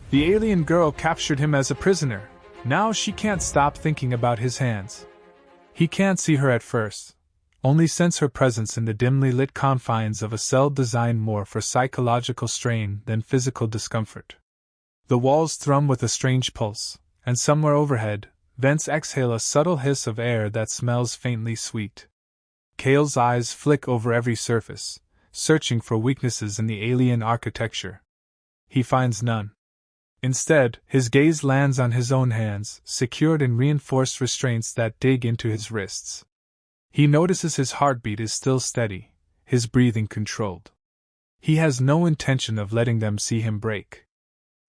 The alien girl captured him as a prisoner. Now she can't stop thinking about his hands. He can't see her at first, only sense her presence in the dimly lit confines of a cell designed more for psychological strain than physical discomfort. The walls thrum with a strange pulse, and somewhere overhead, vents exhale a subtle hiss of air that smells faintly sweet. Cale's eyes flick over every surface, searching for weaknesses in the alien architecture. He finds none. Instead, his gaze lands on his own hands, secured in reinforced restraints that dig into his wrists. He notices his heartbeat is still steady, his breathing controlled. He has no intention of letting them see him break.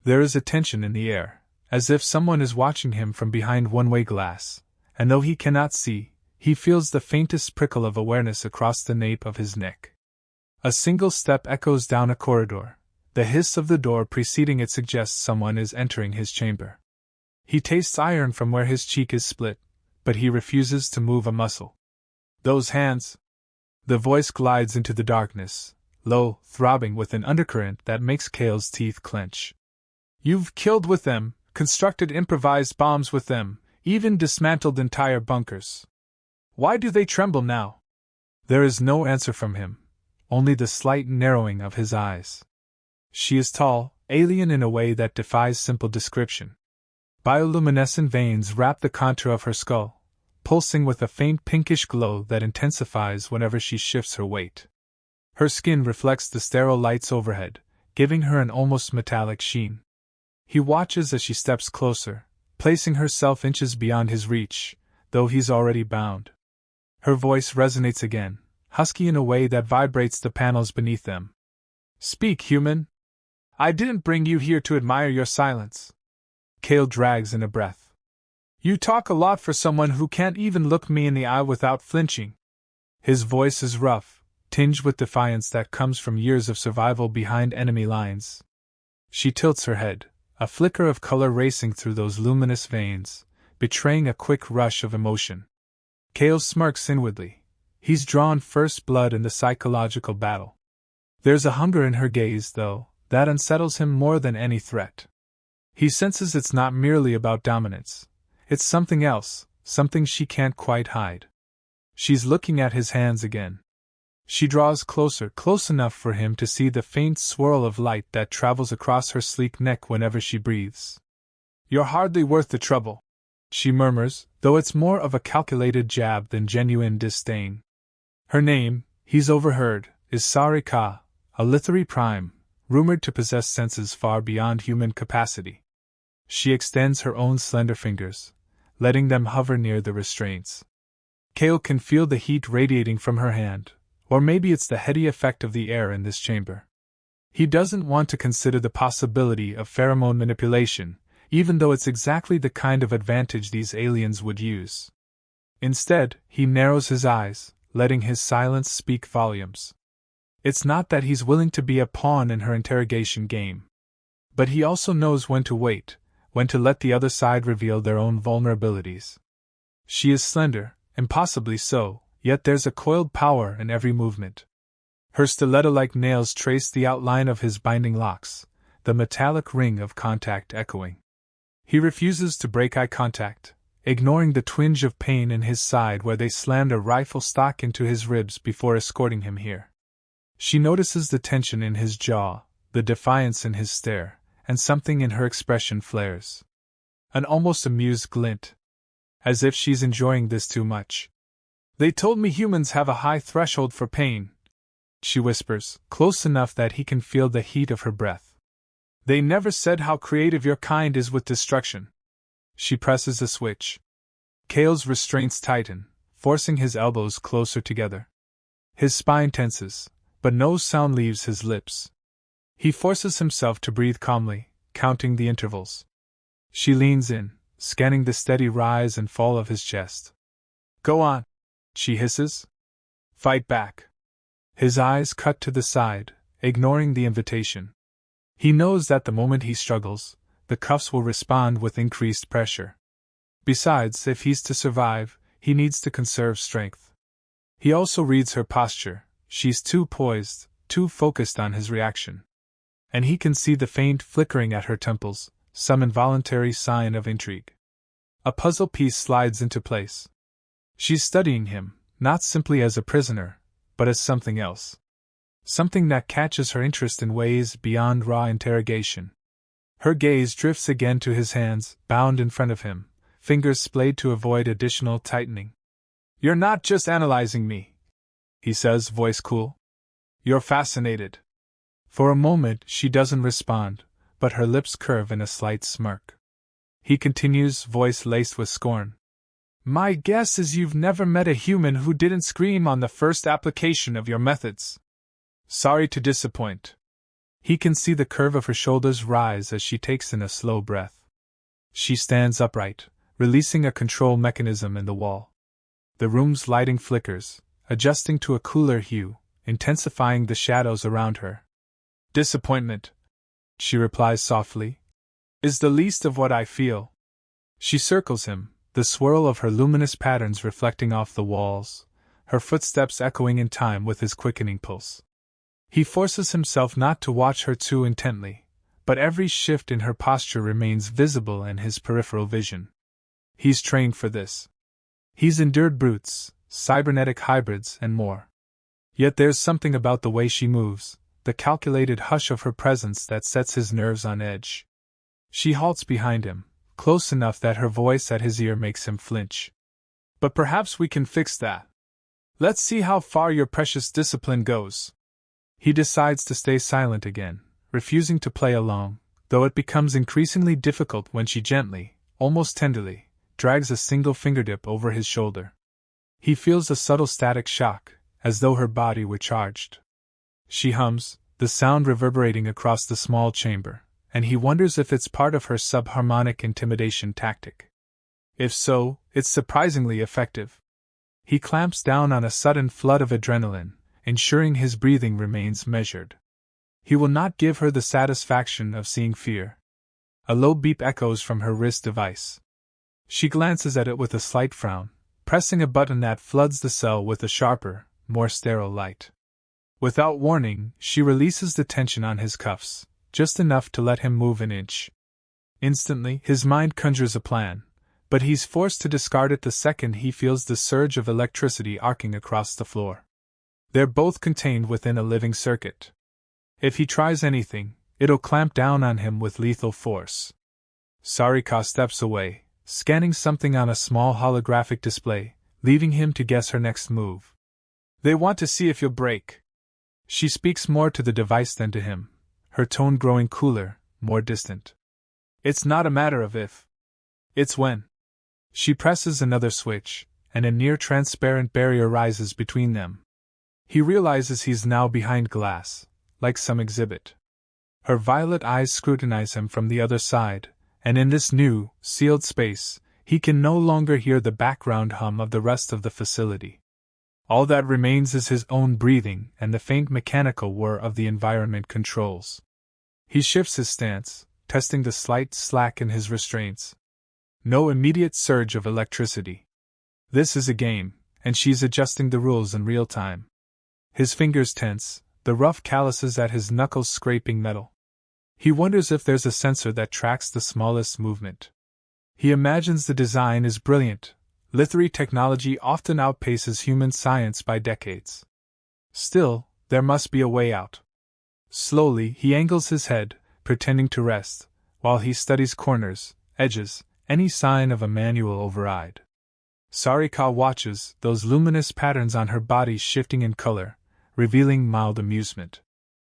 There is a tension in the air, as if someone is watching him from behind one-way glass, and though he cannot see, he feels the faintest prickle of awareness across the nape of his neck. A single step echoes down a corridor. The hiss of the door preceding it suggests someone is entering his chamber. He tastes iron from where his cheek is split, but he refuses to move a muscle. Those hands! The voice glides into the darkness, low, throbbing with an undercurrent that makes Cale's teeth clench. You've killed with them, constructed improvised bombs with them, even dismantled entire bunkers. Why do they tremble now? There is no answer from him, only the slight narrowing of his eyes. She is tall, alien in a way that defies simple description. Bioluminescent veins wrap the contour of her skull, pulsing with a faint pinkish glow that intensifies whenever she shifts her weight. Her skin reflects the sterile lights overhead, giving her an almost metallic sheen. He watches as she steps closer, placing herself inches beyond his reach, though he's already bound. Her voice resonates again, husky in a way that vibrates the panels beneath them. Speak, human! I didn't bring you here to admire your silence. Cale drags in a breath. You talk a lot for someone who can't even look me in the eye without flinching. His voice is rough, tinged with defiance that comes from years of survival behind enemy lines. She tilts her head, a flicker of color racing through those luminous veins, betraying a quick rush of emotion. Cale smirks inwardly. He's drawn first blood in the psychological battle. There's a hunger in her gaze, though, that unsettles him more than any threat. He senses it's not merely about dominance. It's something else, something she can't quite hide. She's looking at his hands again. She draws closer, close enough for him to see the faint swirl of light that travels across her sleek neck whenever she breathes. You're hardly worth the trouble, she murmurs, though it's more of a calculated jab than genuine disdain. Her name, he's overheard, is Sarika, a Lithari Prime, rumored to possess senses far beyond human capacity. She extends her own slender fingers, letting them hover near the restraints. Cale can feel the heat radiating from her hand, or maybe it's the heady effect of the air in this chamber. He doesn't want to consider the possibility of pheromone manipulation, even though it's exactly the kind of advantage these aliens would use. Instead, he narrows his eyes, letting his silence speak volumes. It's not that he's willing to be a pawn in her interrogation game. But he also knows when to wait, when to let the other side reveal their own vulnerabilities. She is slender, impossibly so, yet there's a coiled power in every movement. Her stiletto-like nails trace the outline of his binding locks, the metallic ring of contact echoing. He refuses to break eye contact, ignoring the twinge of pain in his side where they slammed a rifle stock into his ribs before escorting him here. She notices the tension in his jaw, the defiance in his stare, and something in her expression flares. An almost amused glint. As if she's enjoying this too much. They told me humans have a high threshold for pain, she whispers, close enough that he can feel the heat of her breath. They never said how creative your kind is with destruction. She presses a switch. Cale's restraints tighten, forcing his elbows closer together. His spine tenses, but no sound leaves his lips. He forces himself to breathe calmly, counting the intervals. She leans in, scanning the steady rise and fall of his chest. Go on, she hisses. Fight back. His eyes cut to the side, ignoring the invitation. He knows that the moment he struggles, the cuffs will respond with increased pressure. Besides, if he's to survive, he needs to conserve strength. He also reads her posture. She's too poised, too focused on his reaction. and he can see the faint flickering at her temples, some involuntary sign of intrigue. A puzzle piece slides into place. She's studying him, not simply as a prisoner, but as something else. Something that catches her interest in ways beyond raw interrogation. Her gaze drifts again to his hands, bound in front of him, fingers splayed to avoid additional tightening. "You're not just analyzing me," he says, voice cool. "You're fascinated." For a moment she doesn't respond, but her lips curve in a slight smirk. He continues, voice laced with scorn. "My guess is you've never met a human who didn't scream on the first application of your methods. Sorry to disappoint." He can see the curve of her shoulders rise as she takes in a slow breath. She stands upright, releasing a control mechanism in the wall. The room's lighting flickers, adjusting to a cooler hue, intensifying the shadows around her. "Disappointment," she replies softly, "is the least of what I feel." She circles him, the swirl of her luminous patterns reflecting off the walls, her footsteps echoing in time with his quickening pulse. He forces himself not to watch her too intently, but every shift in her posture remains visible in his peripheral vision. He's trained for this. He's endured brutes, cybernetic hybrids, and more. Yet there's something about the way she moves, the calculated hush of her presence that sets his nerves on edge. She halts behind him, close enough that her voice at his ear makes him flinch. "But perhaps we can fix that. Let's see how far your precious discipline goes." He decides to stay silent again, refusing to play along, though it becomes increasingly difficult when she gently, almost tenderly, drags a single fingertip over his shoulder. He feels a subtle static shock, as though her body were charged. She hums, the sound reverberating across the small chamber, and he wonders if it's part of her subharmonic intimidation tactic. If so, it's surprisingly effective. He clamps down on a sudden flood of adrenaline, ensuring his breathing remains measured. He will not give her the satisfaction of seeing fear. A low beep echoes from her wrist device. She glances at it with a slight frown, pressing a button that floods the cell with a sharper, more sterile light. Without warning, she releases the tension on his cuffs, just enough to let him move an inch. Instantly, his mind conjures a plan, but he's forced to discard it the second he feels the surge of electricity arcing across the floor. They're both contained within a living circuit. If he tries anything, it'll clamp down on him with lethal force. Sarika steps away, scanning something on a small holographic display, leaving him to guess her next move. "They want to see if you'll break." She speaks more to the device than to him, her tone growing cooler, more distant. "It's not a matter of if. It's when." She presses another switch, and a near-transparent barrier rises between them. He realizes he's now behind glass, like some exhibit. Her violet eyes scrutinize him from the other side, and in this new, sealed space, he can no longer hear the background hum of the rest of the facility. All that remains is his own breathing and the faint mechanical whir of the environment controls. He shifts his stance, testing the slight slack in his restraints. No immediate surge of electricity. This is a game, and she's adjusting the rules in real time. His fingers tense, the rough calluses at his knuckles scraping metal. He wonders if there's a sensor that tracks the smallest movement. He imagines the design is brilliant. Lithari technology often outpaces human science by decades. Still, there must be a way out. Slowly, he angles his head, pretending to rest, while he studies corners, edges, any sign of a manual override. Sarika watches, those luminous patterns on her body shifting in color, revealing mild amusement.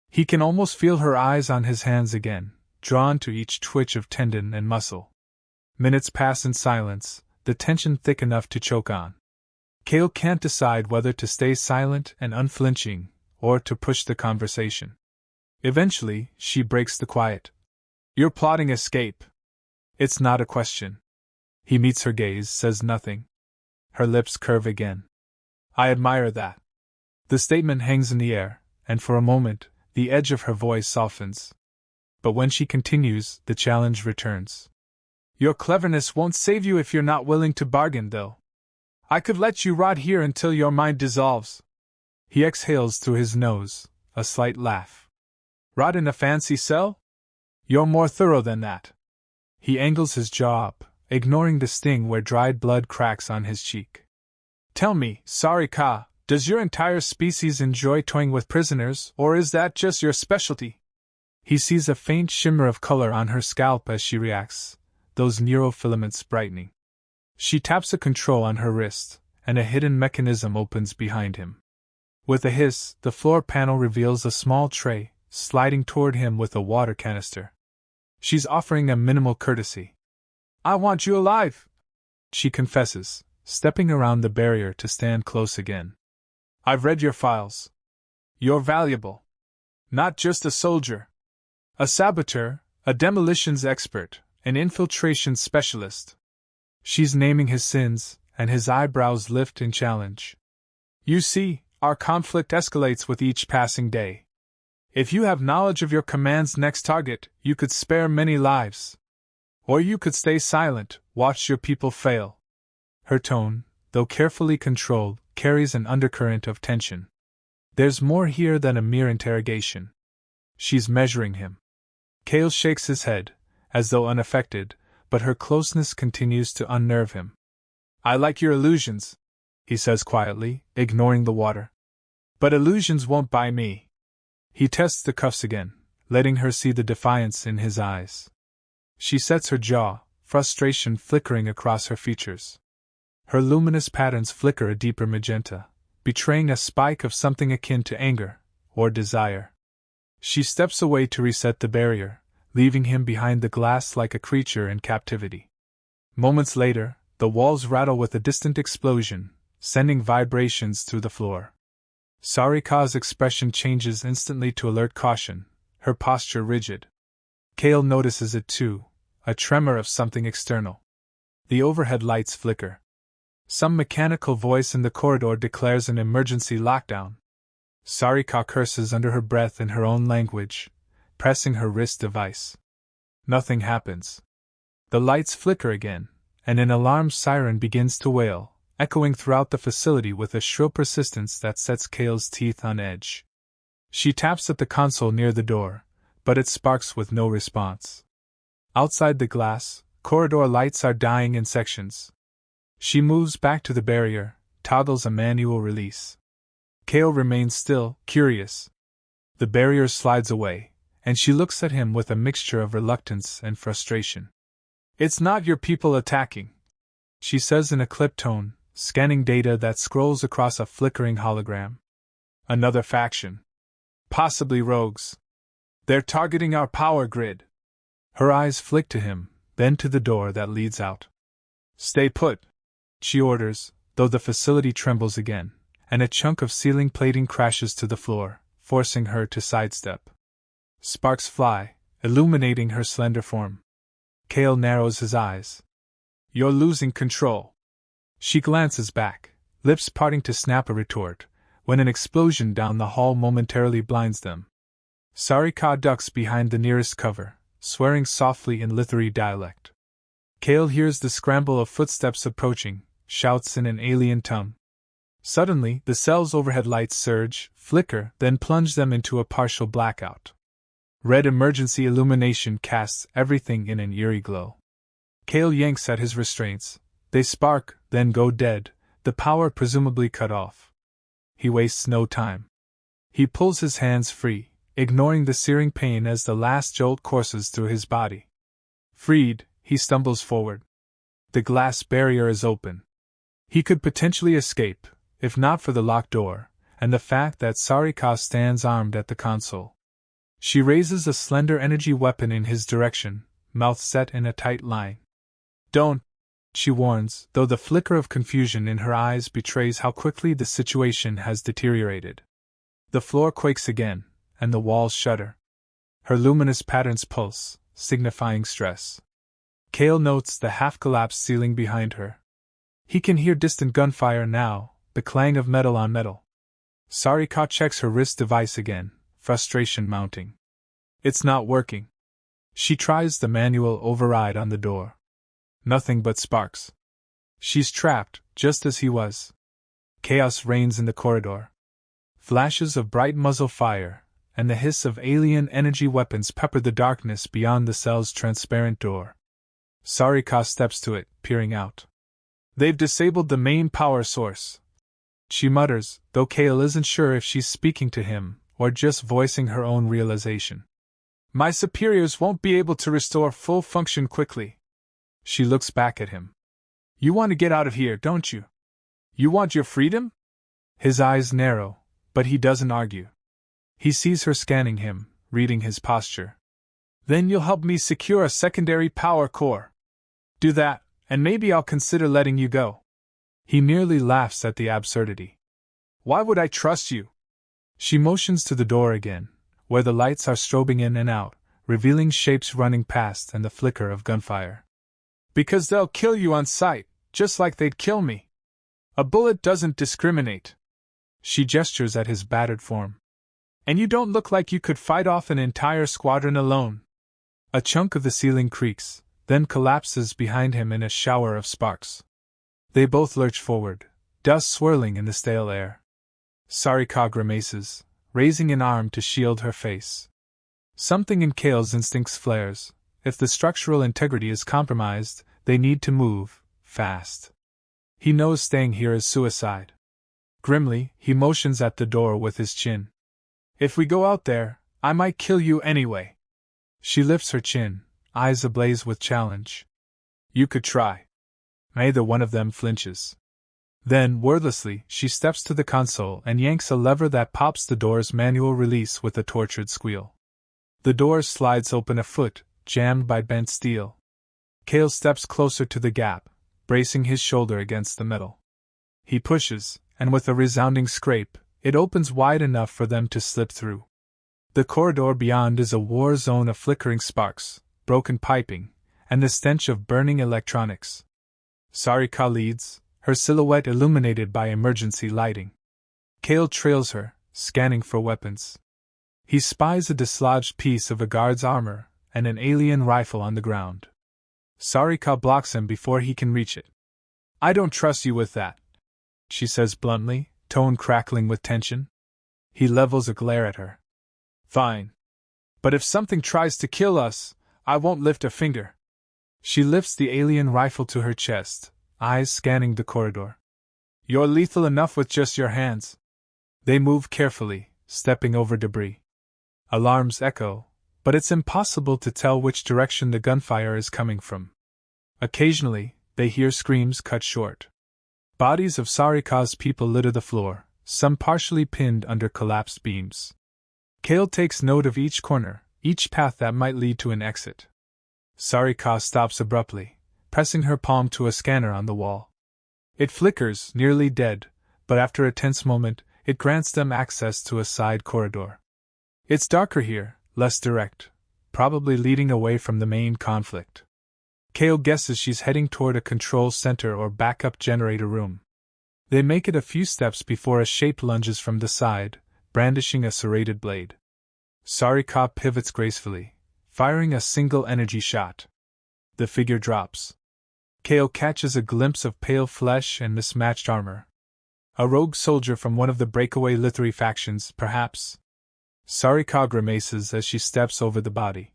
He can almost feel her eyes on his hands again, drawn to each twitch of tendon and muscle. Minutes pass in silence, the tension thick enough to choke on. Kale can't decide whether to stay silent and unflinching, or to push the conversation. Eventually, she breaks the quiet. "You're plotting escape." "It's not a question." He meets her gaze, says nothing. Her lips curve again. "I admire that." The statement hangs in the air, and for a moment, the edge of her voice softens. But when she continues, the challenge returns. "Your cleverness won't save you if you're not willing to bargain, though. I could let you rot here until your mind dissolves." He exhales through his nose, a slight laugh. Rot in a fancy cell? You're more thorough than that. He angles his jaw up, ignoring the sting where dried blood cracks on his cheek. Tell me, Sarika, does your entire species enjoy toying with prisoners, or is that just your specialty? He sees a faint shimmer of color on her scalp as she reacts, those neurofilaments brightening. She taps a control on her wrist, and a hidden mechanism opens behind him. With a hiss, the floor panel reveals a small tray, sliding toward him with a water canister. She's offering a minimal courtesy. I want you alive, she confesses, stepping around the barrier to stand close again. I've read your files. You're valuable. Not just a soldier. A saboteur, a demolitions expert, an infiltration specialist. She's naming his sins, and his eyebrows lift in challenge. You see, our conflict escalates with each passing day. If you have knowledge of your command's next target, you could spare many lives. Or you could stay silent, watch your people fail. Her tone, though carefully controlled, carries an undercurrent of tension. There's more here than a mere interrogation. She's measuring him. Kale shakes his head, as though unaffected, but her closeness continues to unnerve him. I like your illusions, he says quietly, ignoring the water. But illusions won't buy me. He tests the cuffs again, letting her see the defiance in his eyes. She sets her jaw, frustration flickering across her features. Her luminous patterns flicker a deeper magenta, betraying a spike of something akin to anger or desire. She steps away to reset the barrier, leaving him behind the glass like a creature in captivity. Moments later, the walls rattle with a distant explosion, sending vibrations through the floor. Sarika's expression changes instantly to alert caution, her posture rigid. Kale notices it too, a tremor of something external. The overhead lights flicker. Some mechanical voice in the corridor declares an emergency lockdown. Sarika curses under her breath in her own language, pressing her wrist device. Nothing happens. The lights flicker again, and an alarm siren begins to wail, echoing throughout the facility with a shrill persistence that sets Kale's teeth on edge. She taps at the console near the door, but it sparks with no response. Outside the glass, corridor lights are dying in sections. She moves back to the barrier, toggles a manual release. Kale remains still, curious. The barrier slides away, and she looks at him with a mixture of reluctance and frustration. It's not your people attacking, she says in a clipped tone, scanning data that scrolls across a flickering hologram. Another faction. Possibly rogues. They're targeting our power grid. Her eyes flick to him, then to the door that leads out. Stay put, she orders, though the facility trembles again, and a chunk of ceiling plating crashes to the floor, forcing her to sidestep. Sparks fly, illuminating her slender form. Kale narrows his eyes. You're losing control. She glances back, lips parting to snap a retort, when an explosion down the hall momentarily blinds them. Sarika ducks behind the nearest cover, swearing softly in Lithari dialect. Kale hears the scramble of footsteps approaching, shouts in an alien tongue. Suddenly, the cell's overhead lights surge, flicker, then plunge them into a partial blackout. Red emergency illumination casts everything in an eerie glow. Kale yanks at his restraints. They spark, then go dead, the power presumably cut off. He wastes no time. He pulls his hands free, ignoring the searing pain as the last jolt courses through his body. Freed, he stumbles forward. The glass barrier is open. He could potentially escape, if not for the locked door, and the fact that Sarika stands armed at the console. She raises a slender energy weapon in his direction, mouth set in a tight line. Don't, she warns, though the flicker of confusion in her eyes betrays how quickly the situation has deteriorated. The floor quakes again, and the walls shudder. Her luminous patterns pulse, signifying stress. Kale notes the half-collapsed ceiling behind her. He can hear distant gunfire now, the clang of metal on metal. Sarika checks her wrist device again, frustration mounting. It's not working. She tries the manual override on the door. Nothing but sparks. She's trapped, just as he was. Chaos reigns in the corridor. Flashes of bright muzzle fire, and the hiss of alien energy weapons pepper the darkness beyond the cell's transparent door. Sarika steps to it, peering out. They've disabled the main power source, she mutters, though Kale isn't sure if she's speaking to him or just voicing her own realization. My superiors won't be able to restore full function quickly. She looks back at him. You want to get out of here, don't you? You want your freedom? His eyes narrow, but he doesn't argue. He sees her scanning him, reading his posture. Then you'll help me secure a secondary power core. Do that, and maybe I'll consider letting you go. He merely laughs at the absurdity. Why would I trust you? She motions to the door again, where the lights are strobing in and out, revealing shapes running past and the flicker of gunfire. Because they'll kill you on sight, just like they'd kill me. A bullet doesn't discriminate. She gestures at his battered form. And you don't look like you could fight off an entire squadron alone. A chunk of the ceiling creaks, then collapses behind him in a shower of sparks. They both lurch forward, dust swirling in the stale air. Sarika grimaces, raising an arm to shield her face. Something in Kale's instincts flares. If the structural integrity is compromised, they need to move, fast. He knows staying here is suicide. Grimly, he motions at the door with his chin. If we go out there, I might kill you anyway. She lifts her chin, eyes ablaze with challenge. You could try. Neither one of them flinches. Then, wordlessly, she steps to the console and yanks a lever that pops the door's manual release with a tortured squeal. The door slides open a foot, jammed by bent steel. Kale steps closer to the gap, bracing his shoulder against the metal. He pushes, and with a resounding scrape, it opens wide enough for them to slip through. The corridor beyond is a war zone of flickering sparks, broken piping, and the stench of burning electronics. Sarika leads, her silhouette illuminated by emergency lighting. Kale trails her, scanning for weapons. He spies a dislodged piece of a guard's armor and an alien rifle on the ground. Sarika blocks him before he can reach it. I don't trust you with that, she says bluntly, tone crackling with tension. He levels a glare at her. Fine. But if something tries to kill us, I won't lift a finger. She lifts the alien rifle to her chest, eyes scanning the corridor. You're lethal enough with just your hands. They move carefully, stepping over debris. Alarms echo, but it's impossible to tell which direction the gunfire is coming from. Occasionally, they hear screams cut short. Bodies of Sarika's people litter the floor, some partially pinned under collapsed beams. Kale takes note of each corner, each path that might lead to an exit. Sarika stops abruptly, pressing her palm to a scanner on the wall. It flickers, nearly dead, but after a tense moment, it grants them access to a side corridor. It's darker here, less direct, probably leading away from the main conflict. Kale guesses she's heading toward a control center or backup generator room. They make it a few steps before a shape lunges from the side, brandishing a serrated blade. Sarika pivots gracefully, firing a single energy shot. The figure drops. Kale catches a glimpse of pale flesh and mismatched armor. A rogue soldier from one of the breakaway Lithri factions, perhaps. Sarika grimaces as she steps over the body.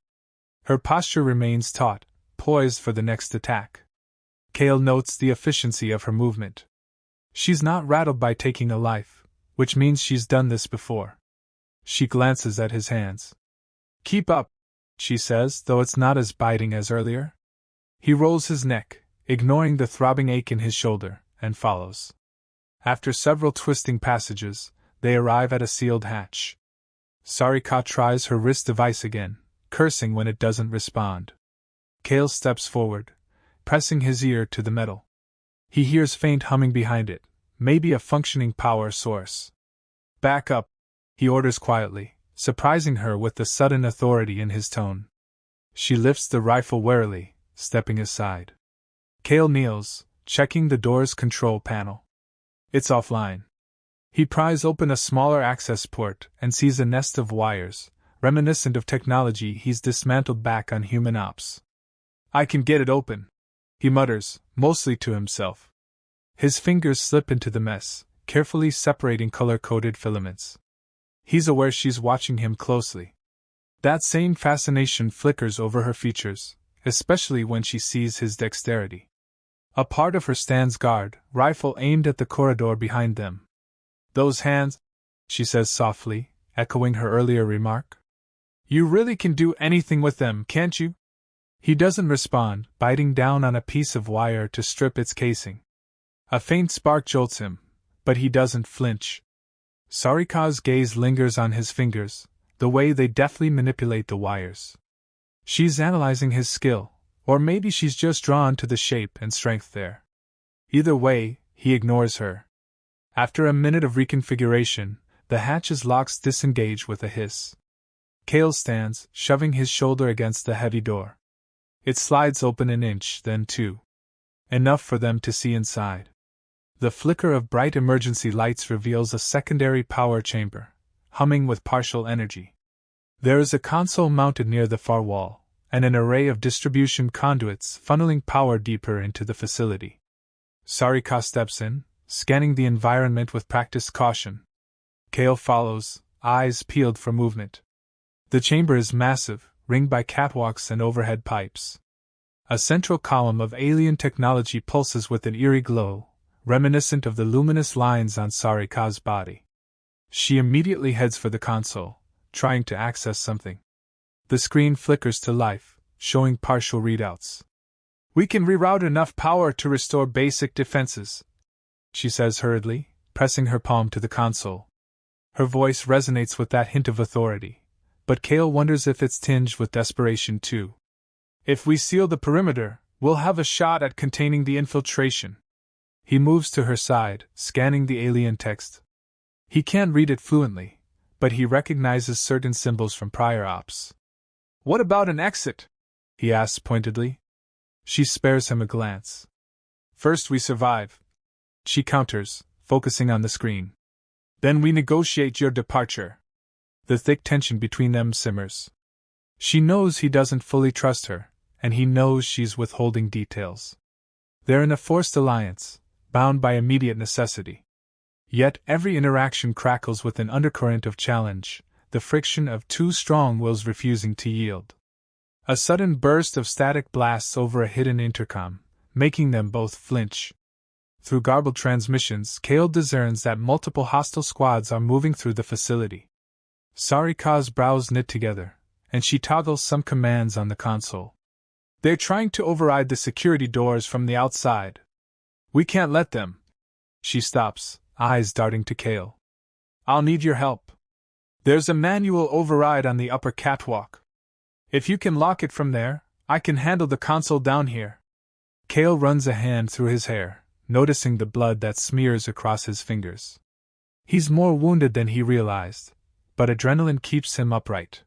Her posture remains taut, poised for the next attack. Kale notes the efficiency of her movement. She's not rattled by taking a life, which means she's done this before. She glances at his hands. Keep up, she says, though it's not as biting as earlier. He rolls his neck, ignoring the throbbing ache in his shoulder, and follows. After several twisting passages, they arrive at a sealed hatch. Sarika tries her wrist device again, cursing when it doesn't respond. Kale steps forward, pressing his ear to the metal. He hears faint humming behind it, maybe a functioning power source. Back up, he orders quietly, surprising her with the sudden authority in his tone. She lifts the rifle warily, stepping aside. Kale kneels, checking the door's control panel. It's offline. He pries open a smaller access port and sees a nest of wires, reminiscent of technology he's dismantled back on Human Ops. I can get it open, he mutters, mostly to himself. His fingers slip into the mess, carefully separating color-coded filaments. He's aware she's watching him closely. That same fascination flickers over her features, especially when she sees his dexterity. A part of her stands guard, rifle aimed at the corridor behind them. "Those hands," she says softly, echoing her earlier remark. "You really can do anything with them, can't you?" He doesn't respond, biting down on a piece of wire to strip its casing. A faint spark jolts him, but he doesn't flinch. Sarika's gaze lingers on his fingers, the way they deftly manipulate the wires. She's analyzing his skill, or maybe she's just drawn to the shape and strength there. Either way, he ignores her. After a minute of reconfiguration, the hatch's locks disengage with a hiss. Kale stands, shoving his shoulder against the heavy door. It slides open an inch, then two. Enough for them to see inside. The flicker of bright emergency lights reveals a secondary power chamber, humming with partial energy. There is a console mounted near the far wall, and an array of distribution conduits funneling power deeper into the facility. Sarika steps in, scanning the environment with practiced caution. Kale follows, eyes peeled for movement. The chamber is massive, ringed by catwalks and overhead pipes. A central column of alien technology pulses with an eerie glow, reminiscent of the luminous lines on Sarika's body. She immediately heads for the console, trying to access something. The screen flickers to life, showing partial readouts. "We can reroute enough power to restore basic defenses," she says hurriedly, pressing her palm to the console. Her voice resonates with that hint of authority, but Kale wonders if it's tinged with desperation too. "If we seal the perimeter, we'll have a shot at containing the infiltration." He moves to her side, scanning the alien text. He can't read it fluently, but he recognizes certain symbols from prior ops. "What about an exit?" he asks pointedly. She spares him a glance. "First we survive," she counters, focusing on the screen. "Then we negotiate your departure." The thick tension between them simmers. She knows he doesn't fully trust her, and he knows she's withholding details. They're in a forced alliance, bound by immediate necessity. Yet every interaction crackles with an undercurrent of challenge, the friction of two strong wills refusing to yield. A sudden burst of static blasts over a hidden intercom, making them both flinch. Through garbled transmissions, Kale discerns that multiple hostile squads are moving through the facility. Sarika's brows knit together, and she toggles some commands on the console. "They're trying to override the security doors from the outside. We can't let them." She stops, eyes darting to Kale. "I'll need your help. There's a manual override on the upper catwalk. If you can lock it from there, I can handle the console down here." Kale runs a hand through his hair, noticing the blood that smears across his fingers. He's more wounded than he realized, but adrenaline keeps him upright.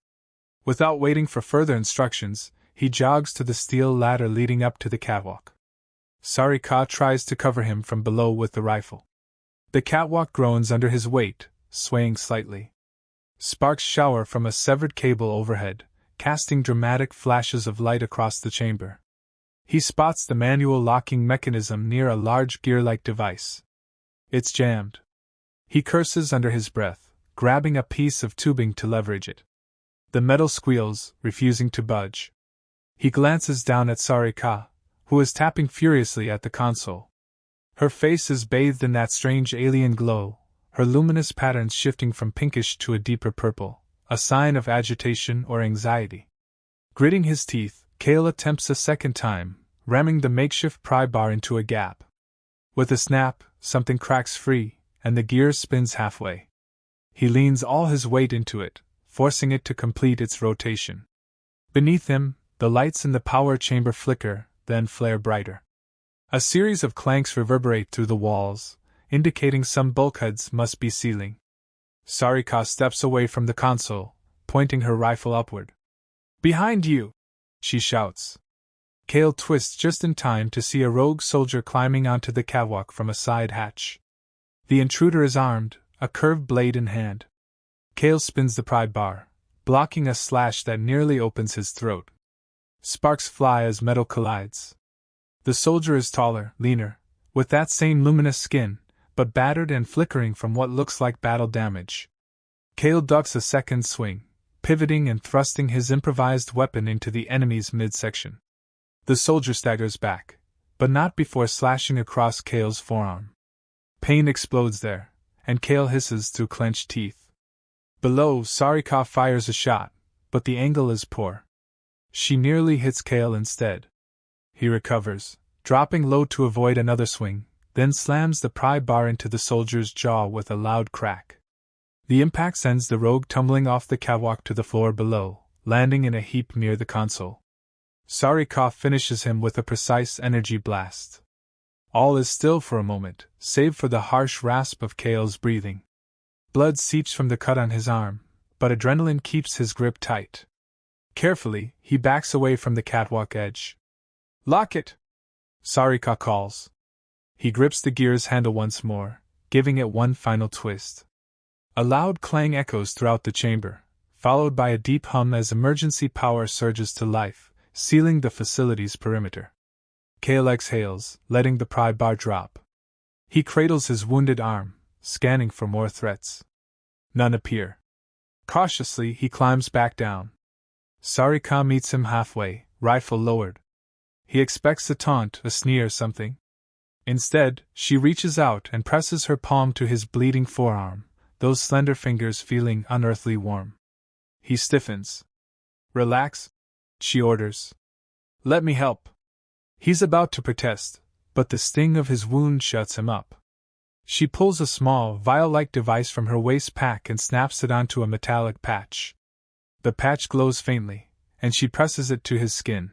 Without waiting for further instructions, he jogs to the steel ladder leading up to the catwalk. Sarika tries to cover him from below with the rifle. The catwalk groans under his weight, swaying slightly. Sparks shower from a severed cable overhead, casting dramatic flashes of light across the chamber. He spots the manual locking mechanism near a large gear-like device. It's jammed. He curses under his breath, grabbing a piece of tubing to leverage it. The metal squeals, refusing to budge. He glances down at Sarika, who is tapping furiously at the console. Her face is bathed in that strange alien glow, her luminous patterns shifting from pinkish to a deeper purple, a sign of agitation or anxiety. Gritting his teeth, Kale attempts a second time, ramming the makeshift pry bar into a gap. With a snap, something cracks free, and the gear spins halfway. He leans all his weight into it, forcing it to complete its rotation. Beneath him, the lights in the power chamber flicker, then flare brighter. A series of clanks reverberate through the walls, indicating some bulkheads must be sealing. Sarika steps away from the console, pointing her rifle upward. "Behind you!" she shouts. Kale twists just in time to see a rogue soldier climbing onto the catwalk from a side hatch. The intruder is armed, a curved blade in hand. Kale spins the pry bar, blocking a slash that nearly opens his throat. Sparks fly as metal collides. The soldier is taller, leaner, with that same luminous skin, but battered and flickering from what looks like battle damage. Kale ducks a second swing, pivoting and thrusting his improvised weapon into the enemy's midsection. The soldier staggers back, but not before slashing across Kale's forearm. Pain explodes there, and Kale hisses through clenched teeth. Below, Sarika fires a shot, but the angle is poor. She nearly hits Kale instead. He recovers, dropping low to avoid another swing, then slams the pry bar into the soldier's jaw with a loud crack. The impact sends the rogue tumbling off the catwalk to the floor below, landing in a heap near the console. Sarika finishes him with a precise energy blast. All is still for a moment, save for the harsh rasp of Kale's breathing. Blood seeps from the cut on his arm, but adrenaline keeps his grip tight. Carefully, he backs away from the catwalk edge. "Lock it!" Sarika calls. He grips the gear's handle once more, giving it one final twist. A loud clang echoes throughout the chamber, followed by a deep hum as emergency power surges to life, sealing the facility's perimeter. Kale exhales, letting the pry bar drop. He cradles his wounded arm, scanning for more threats. None appear. Cautiously, he climbs back down. Sarika meets him halfway, rifle lowered. He expects a taunt, a sneer, something. Instead, she reaches out and presses her palm to his bleeding forearm, those slender fingers feeling unearthly warm. He stiffens. "Relax," she orders. "Let me help." He's about to protest, but the sting of his wound shuts him up. She pulls a small, vial-like device from her waist pack and snaps it onto a metallic patch. The patch glows faintly, and she presses it to his skin.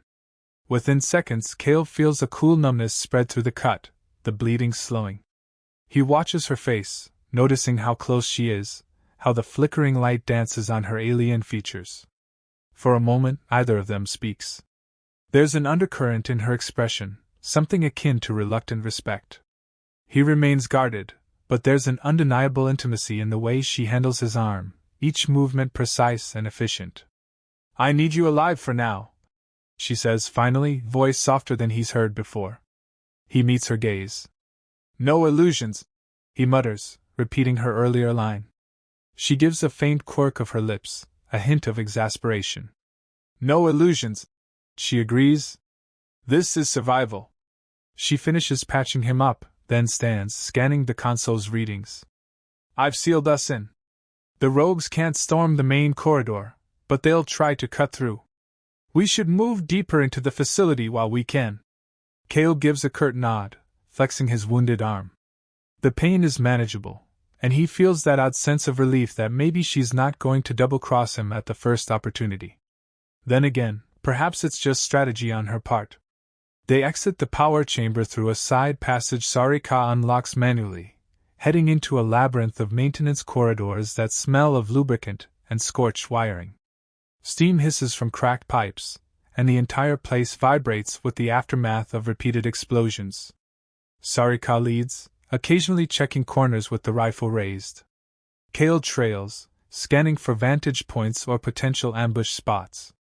Within seconds, Kale feels a cool numbness spread through the cut, the bleeding slowing. He watches her face, noticing how close she is, how the flickering light dances on her alien features. For a moment, neither of them speaks. There's an undercurrent in her expression, something akin to reluctant respect. He remains guarded, but there's an undeniable intimacy in the way she handles his arm, each movement precise and efficient. "I need you alive for now," she says finally, voice softer than he's heard before. He meets her gaze. "No illusions," he mutters, repeating her earlier line. She gives a faint quirk of her lips, a hint of exasperation. "No illusions," she agrees. "This is survival." She finishes patching him up, then stands, scanning the console's readings. "I've sealed us in. The rogues can't storm the main corridor, but they'll try to cut through. We should move deeper into the facility while we can." Kale gives a curt nod, flexing his wounded arm. The pain is manageable, and he feels that odd sense of relief that maybe she's not going to double-cross him at the first opportunity. Then again, perhaps it's just strategy on her part. They exit the power chamber through a side passage Sarika unlocks manually, heading into a labyrinth of maintenance corridors that smell of lubricant and scorched wiring. Steam hisses from cracked pipes, and the entire place vibrates with the aftermath of repeated explosions. Sarika leads, occasionally checking corners with the rifle raised. Kale trails, scanning for vantage points or potential ambush spots.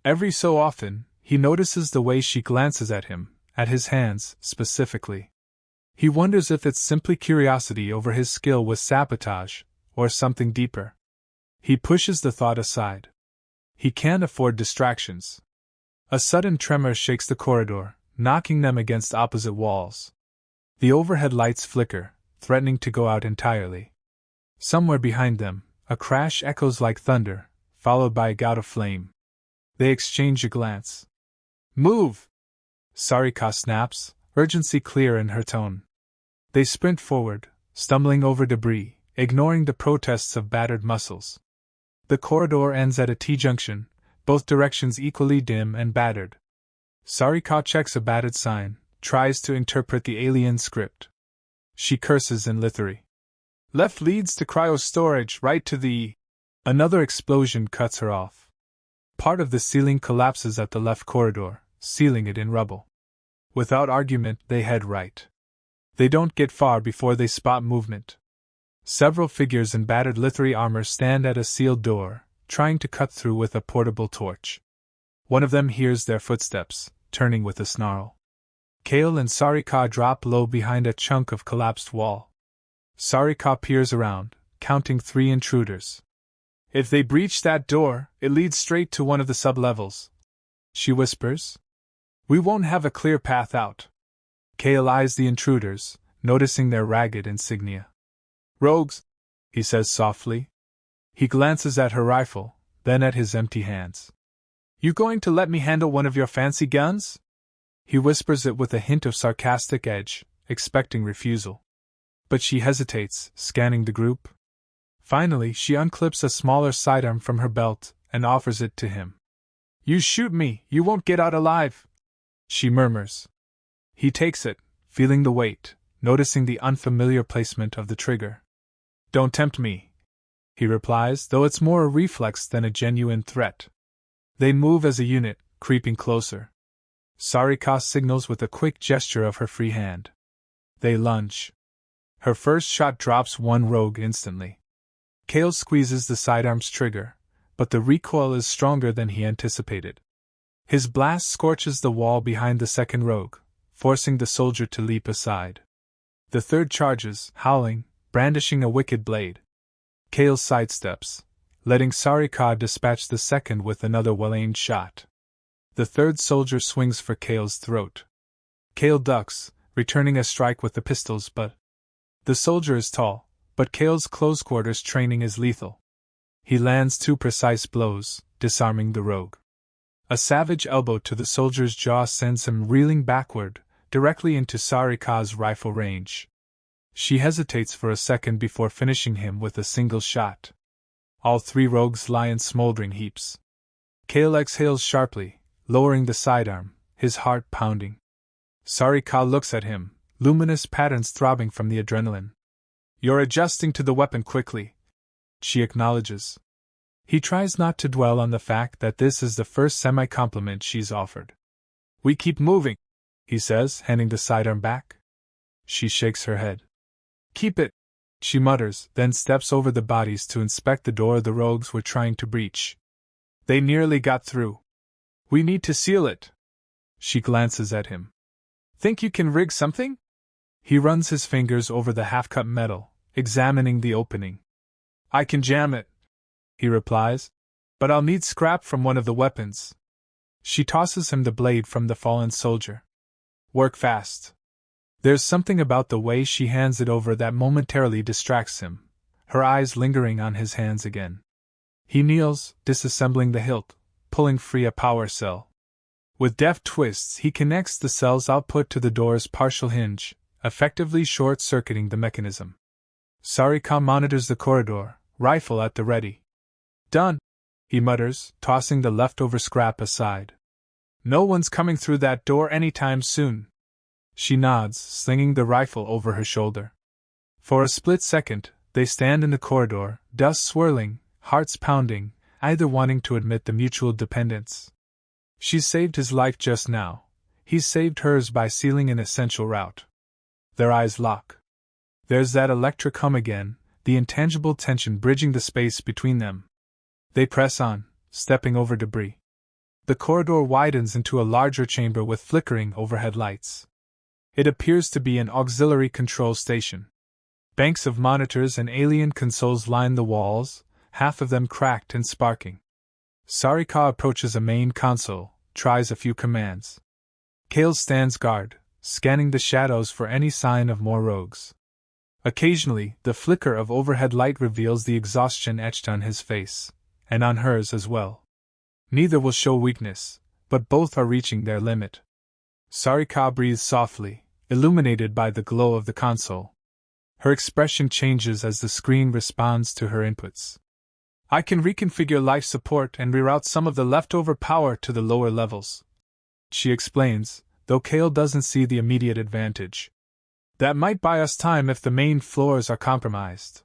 Every so often, he notices the way she glances at him, at his hands, specifically. He wonders if it's simply curiosity over his skill with sabotage, or something deeper. He pushes the thought aside. He can't afford distractions. A sudden tremor shakes the corridor, knocking them against opposite walls. The overhead lights flicker, threatening to go out entirely. Somewhere behind them, a crash echoes like thunder, followed by a gout of flame. They exchange a glance. "Move!" Sarika snaps, urgency clear in her tone. They sprint forward, stumbling over debris, ignoring the protests of battered muscles. The corridor ends at a T-junction, both directions equally dim and battered. Sarika checks a battered sign, tries to interpret the alien script. She curses in Lithari. "Left leads to cryo-storage, right to the..." Another explosion cuts her off. Part of the ceiling collapses at the left corridor, sealing it in rubble. Without argument, they head right. They don't get far before they spot movement. Several figures in battered Lithari armor stand at a sealed door, trying to cut through with a portable torch. One of them hears their footsteps, turning with a snarl. Kale and Sarika drop low behind a chunk of collapsed wall. Sarika peers around, counting 3 intruders. If they breach that door, it leads straight to one of the sublevels, she whispers. We won't have a clear path out. Cale eyes the intruders, noticing their ragged insignia. Rogues, he says softly. He glances at her rifle, then at his empty hands. You going to let me handle one of your fancy guns? He whispers it with a hint of sarcastic edge, expecting refusal. But she hesitates, scanning the group. Finally, she unclips a smaller sidearm from her belt and offers it to him. You shoot me, you won't get out alive, she murmurs. He takes it, feeling the weight, noticing the unfamiliar placement of the trigger. Don't tempt me, he replies, though it's more a reflex than a genuine threat. They move as a unit, creeping closer. Sarika signals with a quick gesture of her free hand. They lunge. Her first shot drops one rogue instantly. Cale squeezes the sidearm's trigger, but the recoil is stronger than he anticipated. His blast scorches the wall behind the second rogue, forcing the soldier to leap aside. The third charges, howling, brandishing a wicked blade. Cale sidesteps, letting Sarika dispatch the second with another well-aimed shot. The third soldier swings for Cale's throat. Cale ducks, returning a strike with the pistols, but the soldier is tall, but Cale's close-quarters training is lethal. He lands 2 precise blows, disarming the rogue. A savage elbow to the soldier's jaw sends him reeling backward, directly into Sarika's rifle range. She hesitates for a second before finishing him with a single shot. All 3 rogues lie in smoldering heaps. Cale exhales sharply, lowering the sidearm, his heart pounding. Sarika looks at him, luminous patterns throbbing from the adrenaline. You're adjusting to the weapon quickly, she acknowledges. He tries not to dwell on the fact that this is the first semi-compliment she's offered. We keep moving, he says, handing the sidearm back. She shakes her head. Keep it, she mutters, then steps over the bodies to inspect the door the rogues were trying to breach. They nearly got through. We need to seal it. She glances at him. Think you can rig something? He runs his fingers over the half-cut metal, examining the opening. I can jam it, he replies, but I'll need scrap from one of the weapons. She tosses him the blade from the fallen soldier. Work fast. There's something about the way she hands it over that momentarily distracts him, her eyes lingering on his hands again. He kneels, disassembling the hilt, pulling free a power cell. With deft twists, he connects the cell's output to the door's partial hinge, effectively short-circuiting the mechanism. Sarika monitors the corridor, rifle at the ready. Done, he mutters, tossing the leftover scrap aside. No one's coming through that door anytime soon. She nods, slinging the rifle over her shoulder. For a split second, they stand in the corridor, dust swirling, hearts pounding, either wanting to admit the mutual dependence. She's saved his life just now. He's saved hers by sealing an essential route. Their eyes lock. There's that electric hum again, the intangible tension bridging the space between them. They press on, stepping over debris. The corridor widens into a larger chamber with flickering overhead lights. It appears to be an auxiliary control station. Banks of monitors and alien consoles line the walls, half of them cracked and sparking. Sarika approaches a main console, tries a few commands. Cale stands guard, scanning the shadows for any sign of more rogues. Occasionally, the flicker of overhead light reveals the exhaustion etched on his face, and on hers as well. Neither will show weakness, but both are reaching their limit. Sarika breathes softly, illuminated by the glow of the console. Her expression changes as the screen responds to her inputs. I can reconfigure life support and reroute some of the leftover power to the lower levels, she explains, though Cale doesn't see the immediate advantage. That might buy us time if the main floors are compromised.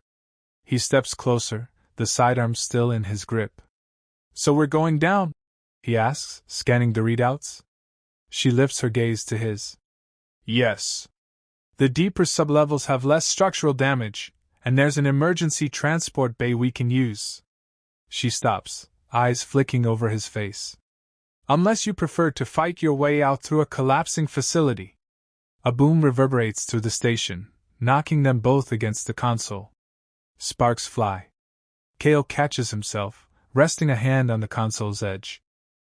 He steps closer, the sidearm still in his grip. So we're going down? He asks, scanning the readouts. She lifts her gaze to his. Yes. The deeper sublevels have less structural damage, and there's an emergency transport bay we can use. She stops, eyes flicking over his face. Unless you prefer to fight your way out through a collapsing facility. A boom reverberates through the station, knocking them both against the console. Sparks fly. Kale catches himself, resting a hand on the console's edge.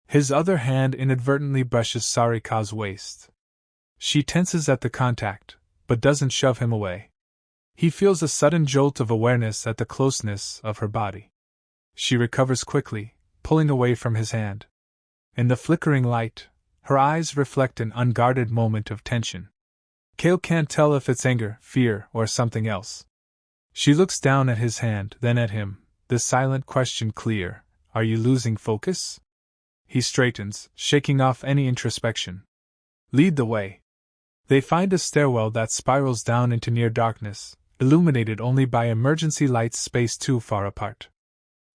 His other hand inadvertently brushes Sarika's waist. She tenses at the contact, but doesn't shove him away. He feels a sudden jolt of awareness at the closeness of her body. She recovers quickly, pulling away from his hand. In the flickering light, her eyes reflect an unguarded moment of tension. Kale can't tell if it's anger, fear, or something else. She looks down at his hand, then at him, the silent question clear, "Are you losing focus?" He straightens, shaking off any introspection. "Lead the way." They find a stairwell that spirals down into near darkness, illuminated only by emergency lights spaced too far apart.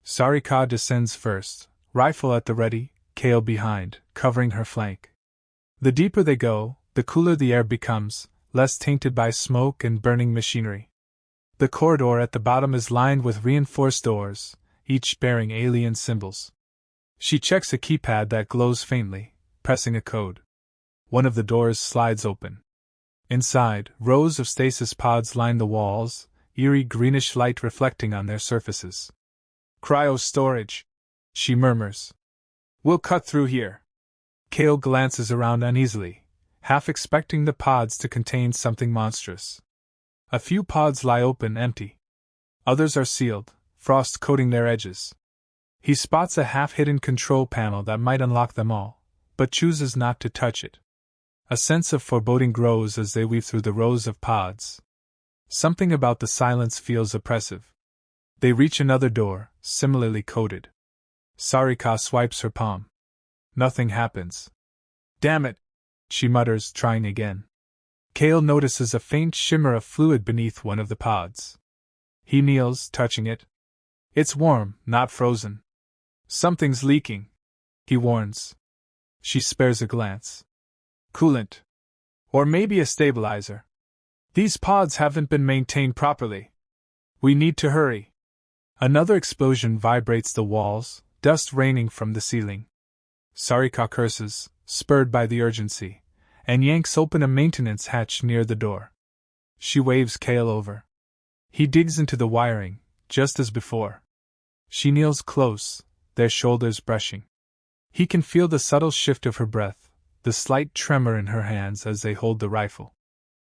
Sarika descends first, rifle at the ready, Kale behind, covering her flank. The deeper they go, the cooler the air becomes, less tainted by smoke and burning machinery. The corridor at the bottom is lined with reinforced doors, each bearing alien symbols. She checks a keypad that glows faintly, pressing a code. One of the doors slides open. Inside, rows of stasis pods line the walls, eerie greenish light reflecting on their surfaces. "Cryo storage," she murmurs. "We'll cut through here." Kale glances around uneasily, half expecting the pods to contain something monstrous. A few pods lie open, empty. Others are sealed, frost coating their edges. He spots a half-hidden control panel that might unlock them all, but chooses not to touch it. A sense of foreboding grows as they weave through the rows of pods. Something about the silence feels oppressive. They reach another door, similarly coated. Sarika swipes her palm. Nothing happens. "Damn it," she mutters, trying again. Kale notices a faint shimmer of fluid beneath one of the pods. He kneels, touching it. It's warm, not frozen. "Something's leaking," he warns. She spares a glance. "Coolant. Or maybe a stabilizer. These pods haven't been maintained properly. We need to hurry." Another explosion vibrates the walls, dust raining from the ceiling. Sarika curses, spurred by the urgency, and yanks open a maintenance hatch near the door. She waves Kale over. He digs into the wiring, just as before. She kneels close, their shoulders brushing. He can feel the subtle shift of her breath, the slight tremor in her hands as they hold the rifle.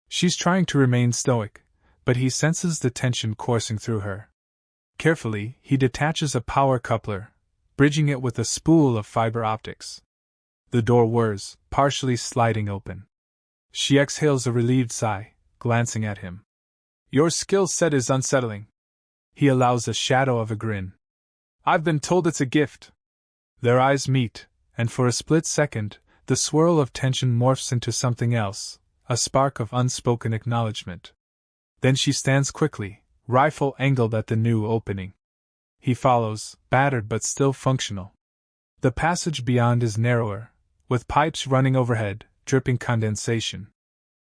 She's trying to remain stoic, but he senses the tension coursing through her. Carefully, he detaches a power coupler, bridging it with a spool of fiber optics. The door whirs, partially sliding open. She exhales a relieved sigh, glancing at him. "Your skill set is unsettling." He allows a shadow of a grin. "I've been told it's a gift." Their eyes meet, and for a split second, the swirl of tension morphs into something else, a spark of unspoken acknowledgement. Then she stands quickly, rifle angled at the new opening. He follows, battered but still functional. The passage beyond is narrower, with pipes running overhead, dripping condensation.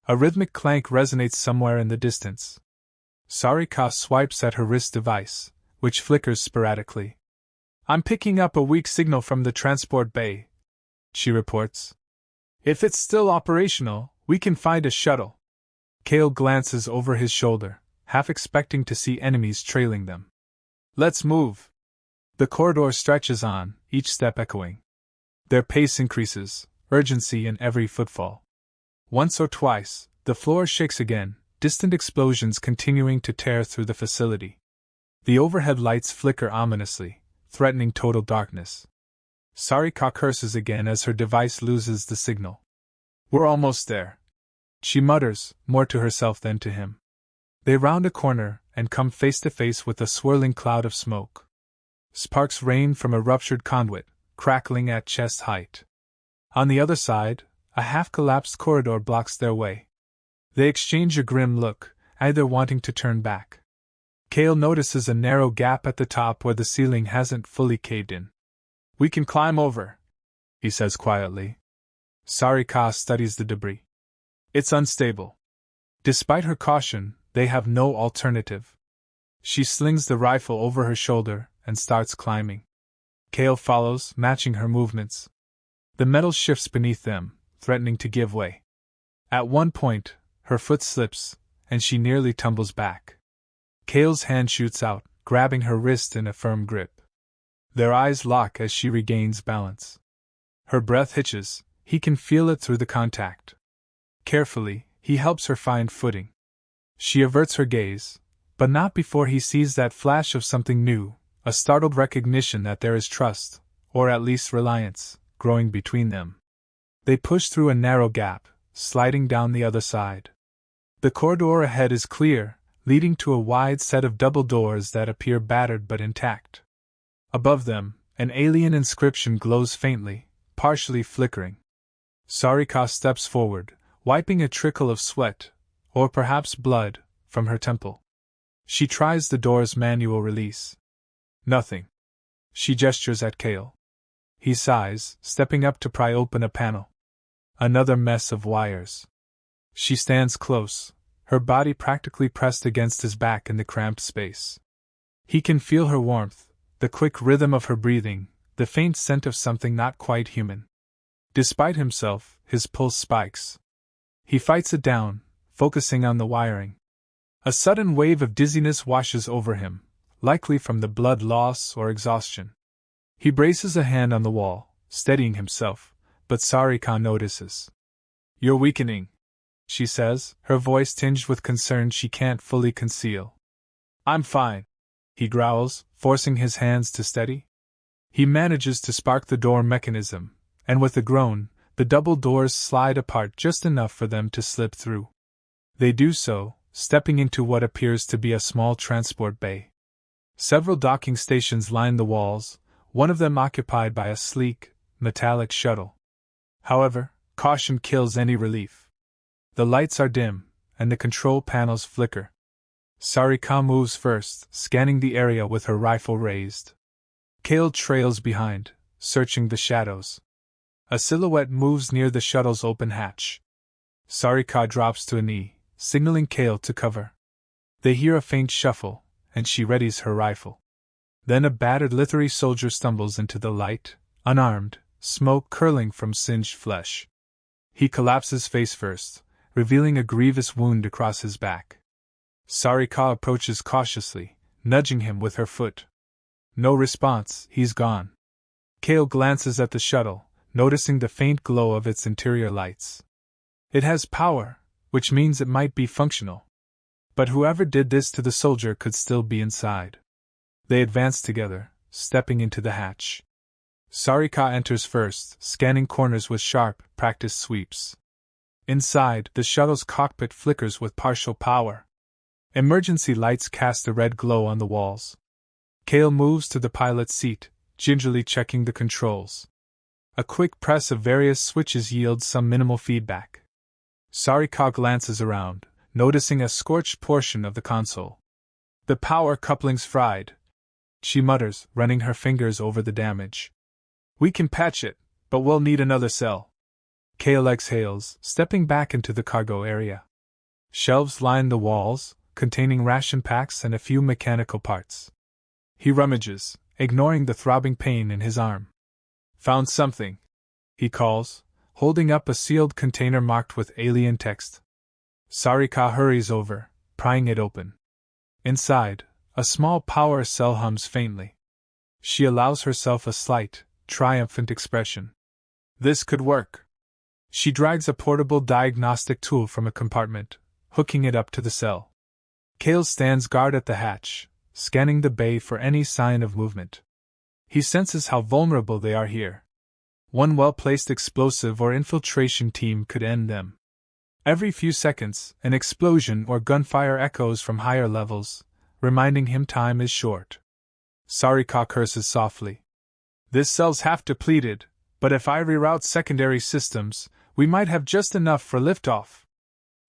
A rhythmic clank resonates somewhere in the distance. Sarika swipes at her wrist device, which flickers sporadically. "I'm picking up a weak signal from the transport bay," she reports. "If it's still operational, we can find a shuttle." Kale glances over his shoulder, half expecting to see enemies trailing them. "Let's move." The corridor stretches on, each step echoing. Their pace increases, urgency in every footfall. Once or twice, the floor shakes again, distant explosions continuing to tear through the facility. The overhead lights flicker ominously, threatening total darkness. Sarika curses again as her device loses the signal. "We're almost there," she mutters, more to herself than to him. They round a corner and come face to face with a swirling cloud of smoke. Sparks rain from a ruptured conduit, crackling at chest height. On the other side, a half-collapsed corridor blocks their way. They exchange a grim look, either wanting to turn back. Kale notices a narrow gap at the top where the ceiling hasn't fully caved in. "We can climb over," he says quietly. Sarika studies the debris. It's unstable. Despite her caution, they have no alternative. She slings the rifle over her shoulder and starts climbing. Kale follows, matching her movements. The metal shifts beneath them, threatening to give way. At one point, her foot slips, and she nearly tumbles back. Kale's hand shoots out, grabbing her wrist in a firm grip. Their eyes lock as she regains balance. Her breath hitches, he can feel it through the contact. Carefully, he helps her find footing. She averts her gaze, but not before he sees that flash of something new, a startled recognition that there is trust, or at least reliance, growing between them. They push through a narrow gap, sliding down the other side. The corridor ahead is clear, leading to a wide set of double doors that appear battered but intact. Above them, an alien inscription glows faintly, partially flickering. Sarika steps forward, wiping a trickle of sweat, or perhaps blood, from her temple. She tries the door's manual release. Nothing. She gestures at Kale. He sighs, stepping up to pry open a panel. Another mess of wires. She stands close, her body practically pressed against his back in the cramped space. He can feel her warmth, the quick rhythm of her breathing, the faint scent of something not quite human. Despite himself, his pulse spikes. He fights it down, focusing on the wiring. A sudden wave of dizziness washes over him, likely from the blood loss or exhaustion. He braces a hand on the wall, steadying himself, but Sarika notices. "You're weakening," she says, her voice tinged with concern she can't fully conceal. "I'm fine," he growls, forcing his hands to steady. He manages to spark the door mechanism, and with a groan, the double doors slide apart just enough for them to slip through. They do so, stepping into what appears to be a small transport bay. Several docking stations line the walls, one of them occupied by a sleek, metallic shuttle. However, caution kills any relief. The lights are dim, and the control panels flicker. Sarika moves first, scanning the area with her rifle raised. Kale trails behind, searching the shadows. A silhouette moves near the shuttle's open hatch. Sarika drops to a knee, signaling Kale to cover. They hear a faint shuffle, and she readies her rifle. Then a battered Lithari soldier stumbles into the light, unarmed, smoke curling from singed flesh. He collapses face first, revealing a grievous wound across his back. Sarika approaches cautiously, nudging him with her foot. No response, he's gone. Kale glances at the shuttle, noticing the faint glow of its interior lights. It has power, which means it might be functional. But whoever did this to the soldier could still be inside. They advance together, stepping into the hatch. Sarika enters first, scanning corners with sharp, practiced sweeps. Inside, the shuttle's cockpit flickers with partial power. Emergency lights cast a red glow on the walls. Kale moves to the pilot's seat, gingerly checking the controls. A quick press of various switches yields some minimal feedback. Sarika glances around, noticing a scorched portion of the console. The power coupling's fried, she mutters, running her fingers over the damage. We can patch it, but we'll need another cell. Kale exhales, stepping back into the cargo area. Shelves line the walls, containing ration packs and a few mechanical parts. He rummages, ignoring the throbbing pain in his arm. Found something, he calls, holding up a sealed container marked with alien text. Sarika hurries over, prying it open. Inside, a small power cell hums faintly. She allows herself a slight, triumphant expression. This could work. She drags a portable diagnostic tool from a compartment, hooking it up to the cell. Kale stands guard at the hatch, scanning the bay for any sign of movement. He senses how vulnerable they are here. One well-placed explosive or infiltration team could end them. Every few seconds, an explosion or gunfire echoes from higher levels, reminding him time is short. Sarika curses softly. This cell's half depleted, but if I reroute secondary systems, we might have just enough for liftoff.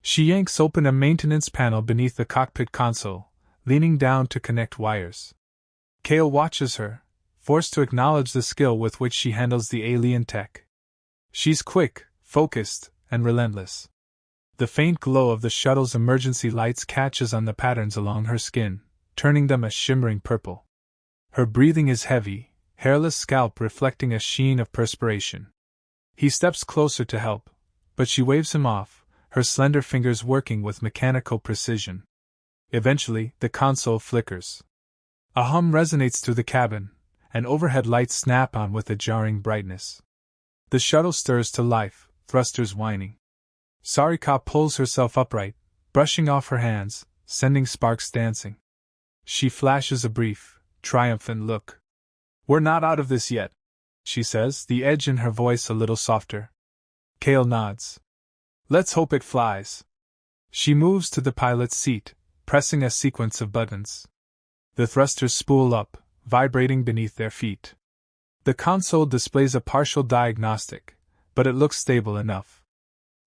She yanks open a maintenance panel beneath the cockpit console, leaning down to connect wires. Kale watches her, forced to acknowledge the skill with which she handles the alien tech. She's quick, focused, and relentless. The faint glow of the shuttle's emergency lights catches on the patterns along her skin, turning them a shimmering purple. Her breathing is heavy, hairless scalp reflecting a sheen of perspiration. He steps closer to help, but she waves him off, her slender fingers working with mechanical precision. Eventually, the console flickers. A hum resonates through the cabin, and overhead lights snap on with a jarring brightness. The shuttle stirs to life, thrusters whining. Sarika pulls herself upright, brushing off her hands, sending sparks dancing. She flashes a brief, triumphant look. "We're not out of this yet," she says, the edge in her voice a little softer. Kale nods. "Let's hope it flies." She moves to the pilot's seat, pressing a sequence of buttons. The thrusters spool up, vibrating beneath their feet. The console displays a partial diagnostic, but it looks stable enough.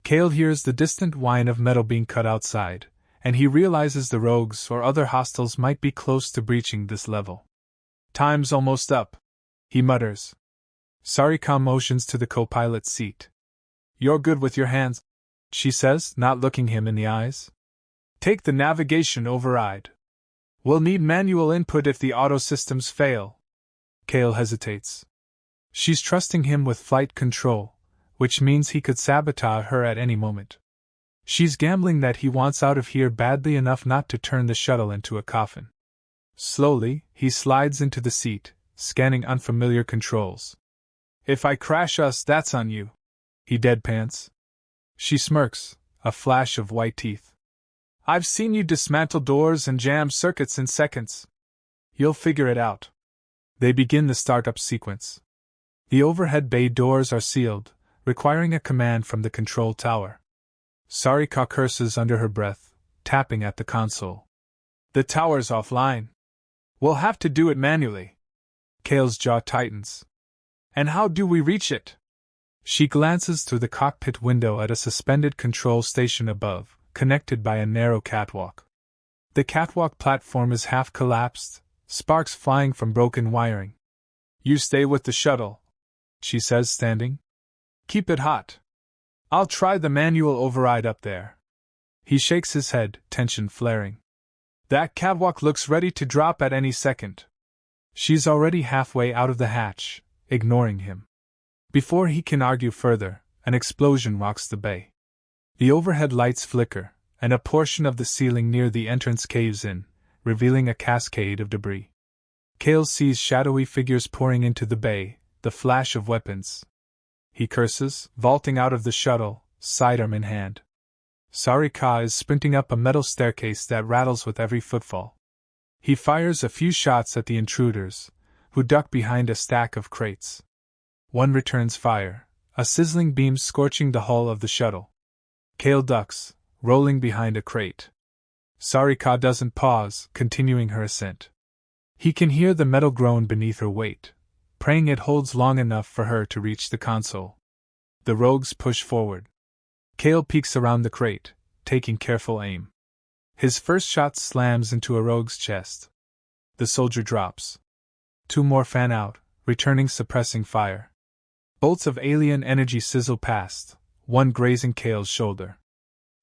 Kale hears the distant whine of metal being cut outside, and he realizes the rogues or other hostiles might be close to breaching this level. "Time's almost up," he mutters. Sarika motions to the co-pilot's seat. "You're good with your hands," she says, not looking him in the eyes. "Take the navigation override. We'll need manual input if the auto systems fail." Kale hesitates. She's trusting him with flight control, which means he could sabotage her at any moment. She's gambling that he wants out of here badly enough not to turn the shuttle into a coffin. Slowly, he slides into the seat, scanning unfamiliar controls. "If I crash us, that's on you," he deadpans. She smirks, a flash of white teeth. "I've seen you dismantle doors and jam circuits in seconds. You'll figure it out." They begin the startup sequence. The overhead bay doors are sealed, requiring a command from the control tower. Sarika curses under her breath, tapping at the console. "The tower's offline. We'll have to do it manually." Kale's jaw tightens. "And how do we reach it?" She glances through the cockpit window at a suspended control station above, connected by a narrow catwalk. The catwalk platform is half collapsed, sparks flying from broken wiring. "You stay with the shuttle," she says, standing. "Keep it hot. I'll try the manual override up there." He shakes his head, tension flaring. "That catwalk looks ready to drop at any second." She's already halfway out of the hatch, ignoring him. Before he can argue further, an explosion rocks the bay. The overhead lights flicker, and a portion of the ceiling near the entrance caves in, revealing a cascade of debris. Kale sees shadowy figures pouring into the bay, the flash of weapons. He curses, vaulting out of the shuttle, sidearm in hand. Sarika is sprinting up a metal staircase that rattles with every footfall. He fires a few shots at the intruders, who duck behind a stack of crates. One returns fire, a sizzling beam scorching the hull of the shuttle. Kale ducks, rolling behind a crate. Sarika doesn't pause, continuing her ascent. He can hear the metal groan beneath her weight, praying it holds long enough for her to reach the console. The rogues push forward. Kale peeks around the crate, taking careful aim. His first shot slams into a rogue's chest. The soldier drops. Two more fan out, returning suppressing fire. Bolts of alien energy sizzle past, one grazing Kale's shoulder.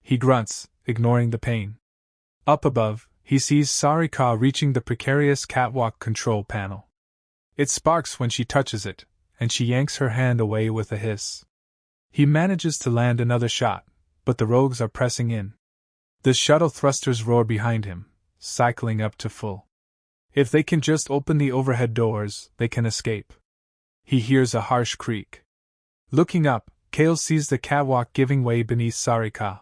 He grunts, ignoring the pain. Up above, he sees Sarika reaching the precarious catwalk control panel. It sparks when she touches it, and she yanks her hand away with a hiss. He manages to land another shot, but the rogues are pressing in. The shuttle thrusters roar behind him, cycling up to full. If they can just open the overhead doors, they can escape. He hears a harsh creak. Looking up, Kale sees the catwalk giving way beneath Sarika.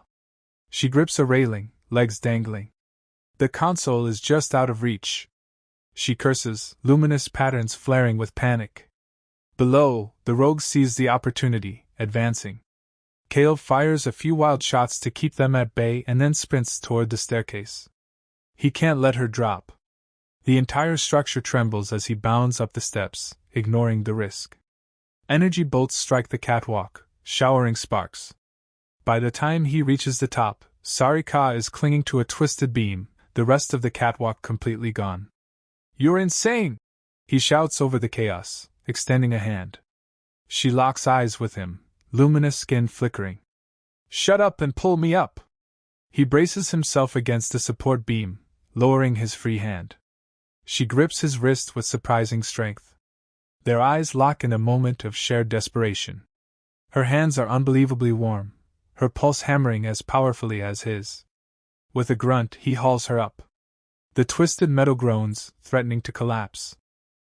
She grips a railing, legs dangling. The console is just out of reach. She curses, luminous patterns flaring with panic. Below, the rogue sees the opportunity, advancing. Kale fires a few wild shots to keep them at bay and then sprints toward the staircase. He can't let her drop. The entire structure trembles as he bounds up the steps, ignoring the risk. Energy bolts strike the catwalk, showering sparks. By the time he reaches the top, Sarika is clinging to a twisted beam, the rest of the catwalk completely gone. "You're insane!" he shouts over the chaos, extending a hand. She locks eyes with him, luminous skin flickering. "Shut up and pull me up!" He braces himself against a support beam, lowering his free hand. She grips his wrist with surprising strength. Their eyes lock in a moment of shared desperation. Her hands are unbelievably warm, her pulse hammering as powerfully as his. With a grunt, he hauls her up. The twisted metal groans, threatening to collapse.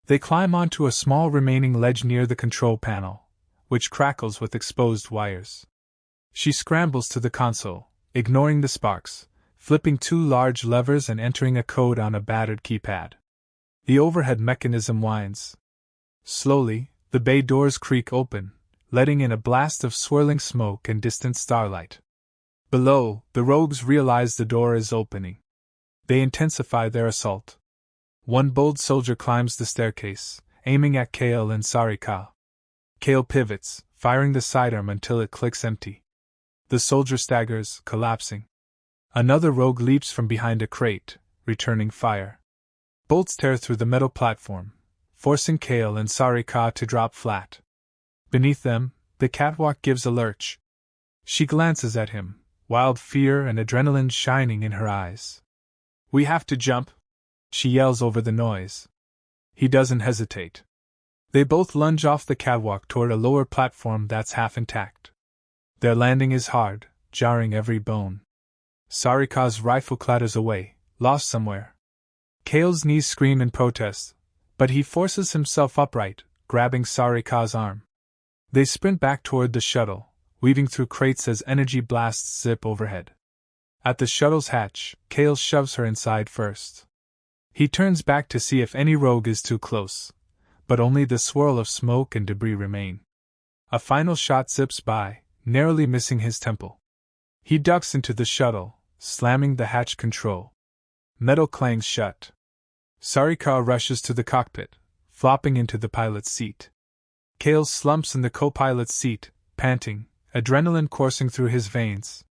They climb onto a small remaining ledge near the control panel, which crackles with exposed wires. She scrambles to the console, ignoring the sparks, flipping two large levers and entering a code on a battered keypad. The overhead mechanism whines. Slowly, the bay doors creak open, letting in a blast of swirling smoke and distant starlight. Below, the rogues realize the door is opening. They intensify their assault. One bold soldier climbs the staircase, aiming at Kale and Sarika. Kale pivots, firing the sidearm until it clicks empty. The soldier staggers, collapsing. Another rogue leaps from behind a crate, returning fire. Bolts tear through the metal platform, forcing Kale and Sarika to drop flat. Beneath them, the catwalk gives a lurch. She glances at him, wild fear and adrenaline shining in her eyes. "We have to jump," she yells over the noise. He doesn't hesitate. They both lunge off the catwalk toward a lower platform that's half intact. Their landing is hard, jarring every bone. Sarika's rifle clatters away, lost somewhere. Kale's knees scream in protest, but he forces himself upright, grabbing Sarika's arm. They sprint back toward the shuttle, weaving through crates as energy blasts zip overhead. At the shuttle's hatch, Kale shoves her inside first. He turns back to see if any rogue is too close, but only the swirl of smoke and debris remain. A final shot zips by, narrowly missing his temple. He ducks into the shuttle, slamming the hatch control. Metal clangs shut. Sarika rushes to the cockpit, flopping into the pilot's seat. Kale slumps in the co-pilot's seat, panting, adrenaline coursing through his veins.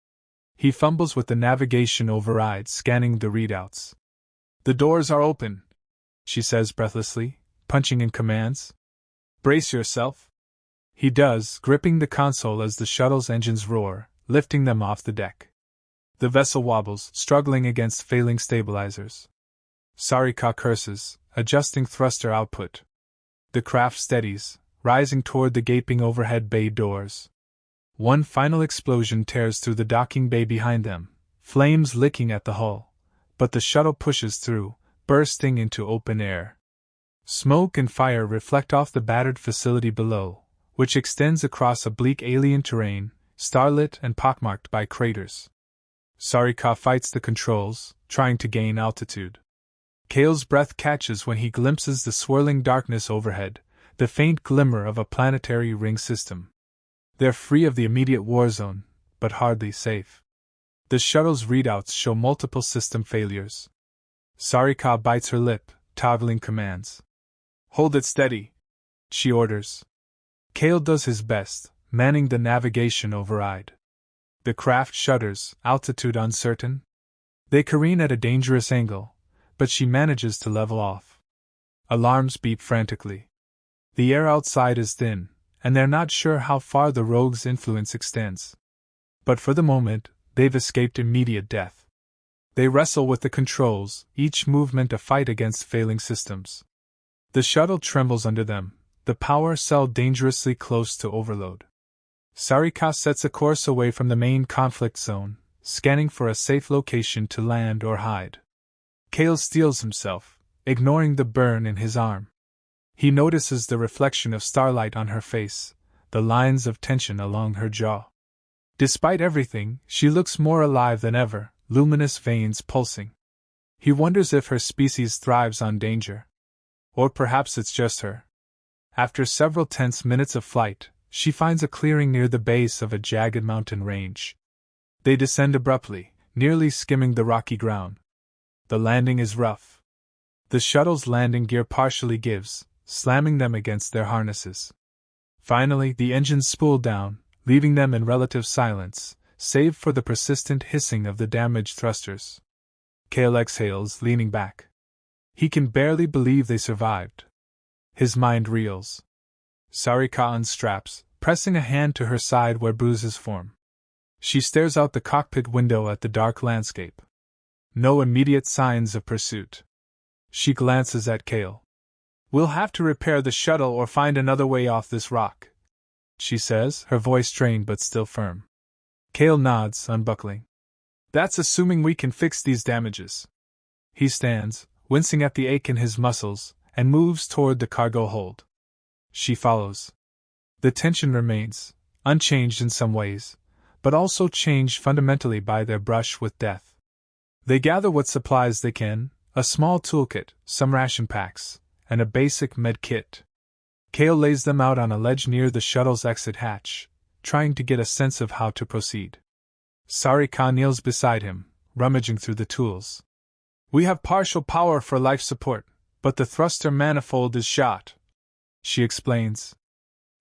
He fumbles with the navigation override, scanning the readouts. "The doors are open," she says breathlessly, punching in commands. "Brace yourself." He does, gripping the console as the shuttle's engines roar, lifting them off the deck. The vessel wobbles, struggling against failing stabilizers. Sarika curses, adjusting thruster output. The craft steadies, rising toward the gaping overhead bay doors. One final explosion tears through the docking bay behind them, flames licking at the hull, but the shuttle pushes through, bursting into open air. Smoke and fire reflect off the battered facility below, which extends across a bleak alien terrain, starlit and pockmarked by craters. Sarika fights the controls, trying to gain altitude. Kale's breath catches when he glimpses the swirling darkness overhead, the faint glimmer of a planetary ring system. They're free of the immediate war zone, but hardly safe. The shuttle's readouts show multiple system failures. Sarika bites her lip, toggling commands. "Hold it steady," she orders. Kale does his best, manning the navigation override. The craft shudders, altitude uncertain. They careen at a dangerous angle, but she manages to level off. Alarms beep frantically. The air outside is thin, and they're not sure how far the rogue's influence extends. But for the moment, they've escaped immediate death. They wrestle with the controls, each movement a fight against failing systems. The shuttle trembles under them, the power cell dangerously close to overload. Sarika sets a course away from the main conflict zone, scanning for a safe location to land or hide. Kale steels himself, ignoring the burn in his arm. He notices the reflection of starlight on her face, the lines of tension along her jaw. Despite everything, she looks more alive than ever, luminous veins pulsing. He wonders if her species thrives on danger. Or perhaps it's just her. After several tense minutes of flight, she finds a clearing near the base of a jagged mountain range. They descend abruptly, nearly skimming the rocky ground. The landing is rough. The shuttle's landing gear partially gives, slamming them against their harnesses. Finally, the engines spool down, leaving them in relative silence, save for the persistent hissing of the damaged thrusters. Kale exhales, leaning back. He can barely believe they survived. His mind reels. Sarika unstraps, pressing a hand to her side where bruises form. She stares out the cockpit window at the dark landscape. No immediate signs of pursuit. She glances at Kale. "We'll have to repair the shuttle or find another way off this rock," she says, her voice strained but still firm. Kale nods, unbuckling. "That's assuming we can fix these damages." He stands, wincing at the ache in his muscles, and moves toward the cargo hold. She follows. The tension remains, unchanged in some ways, but also changed fundamentally by their brush with death. They gather what supplies they can, a small toolkit, some ration packs, and a basic med kit. Kale lays them out on a ledge near the shuttle's exit hatch, trying to get a sense of how to proceed. Sarika kneels beside him, rummaging through the tools. We have partial power for life support, but the thruster manifold is shot, she explains.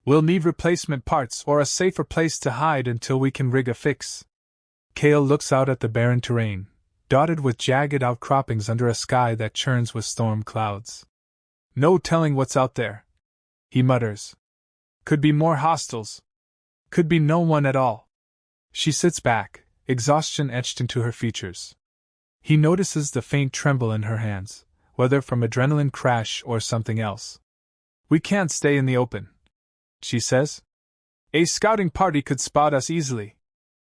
We'll need replacement parts or a safer place to hide until we can rig a fix. Kale looks out at the barren terrain, dotted with jagged outcroppings under a sky that churns with storm clouds. No telling what's out there, he mutters. Could be more hostiles. Could be no one at all. She sits back, exhaustion etched into her features. He notices the faint tremble in her hands, whether from adrenaline crash or something else. We can't stay in the open, she says. A scouting party could spot us easily.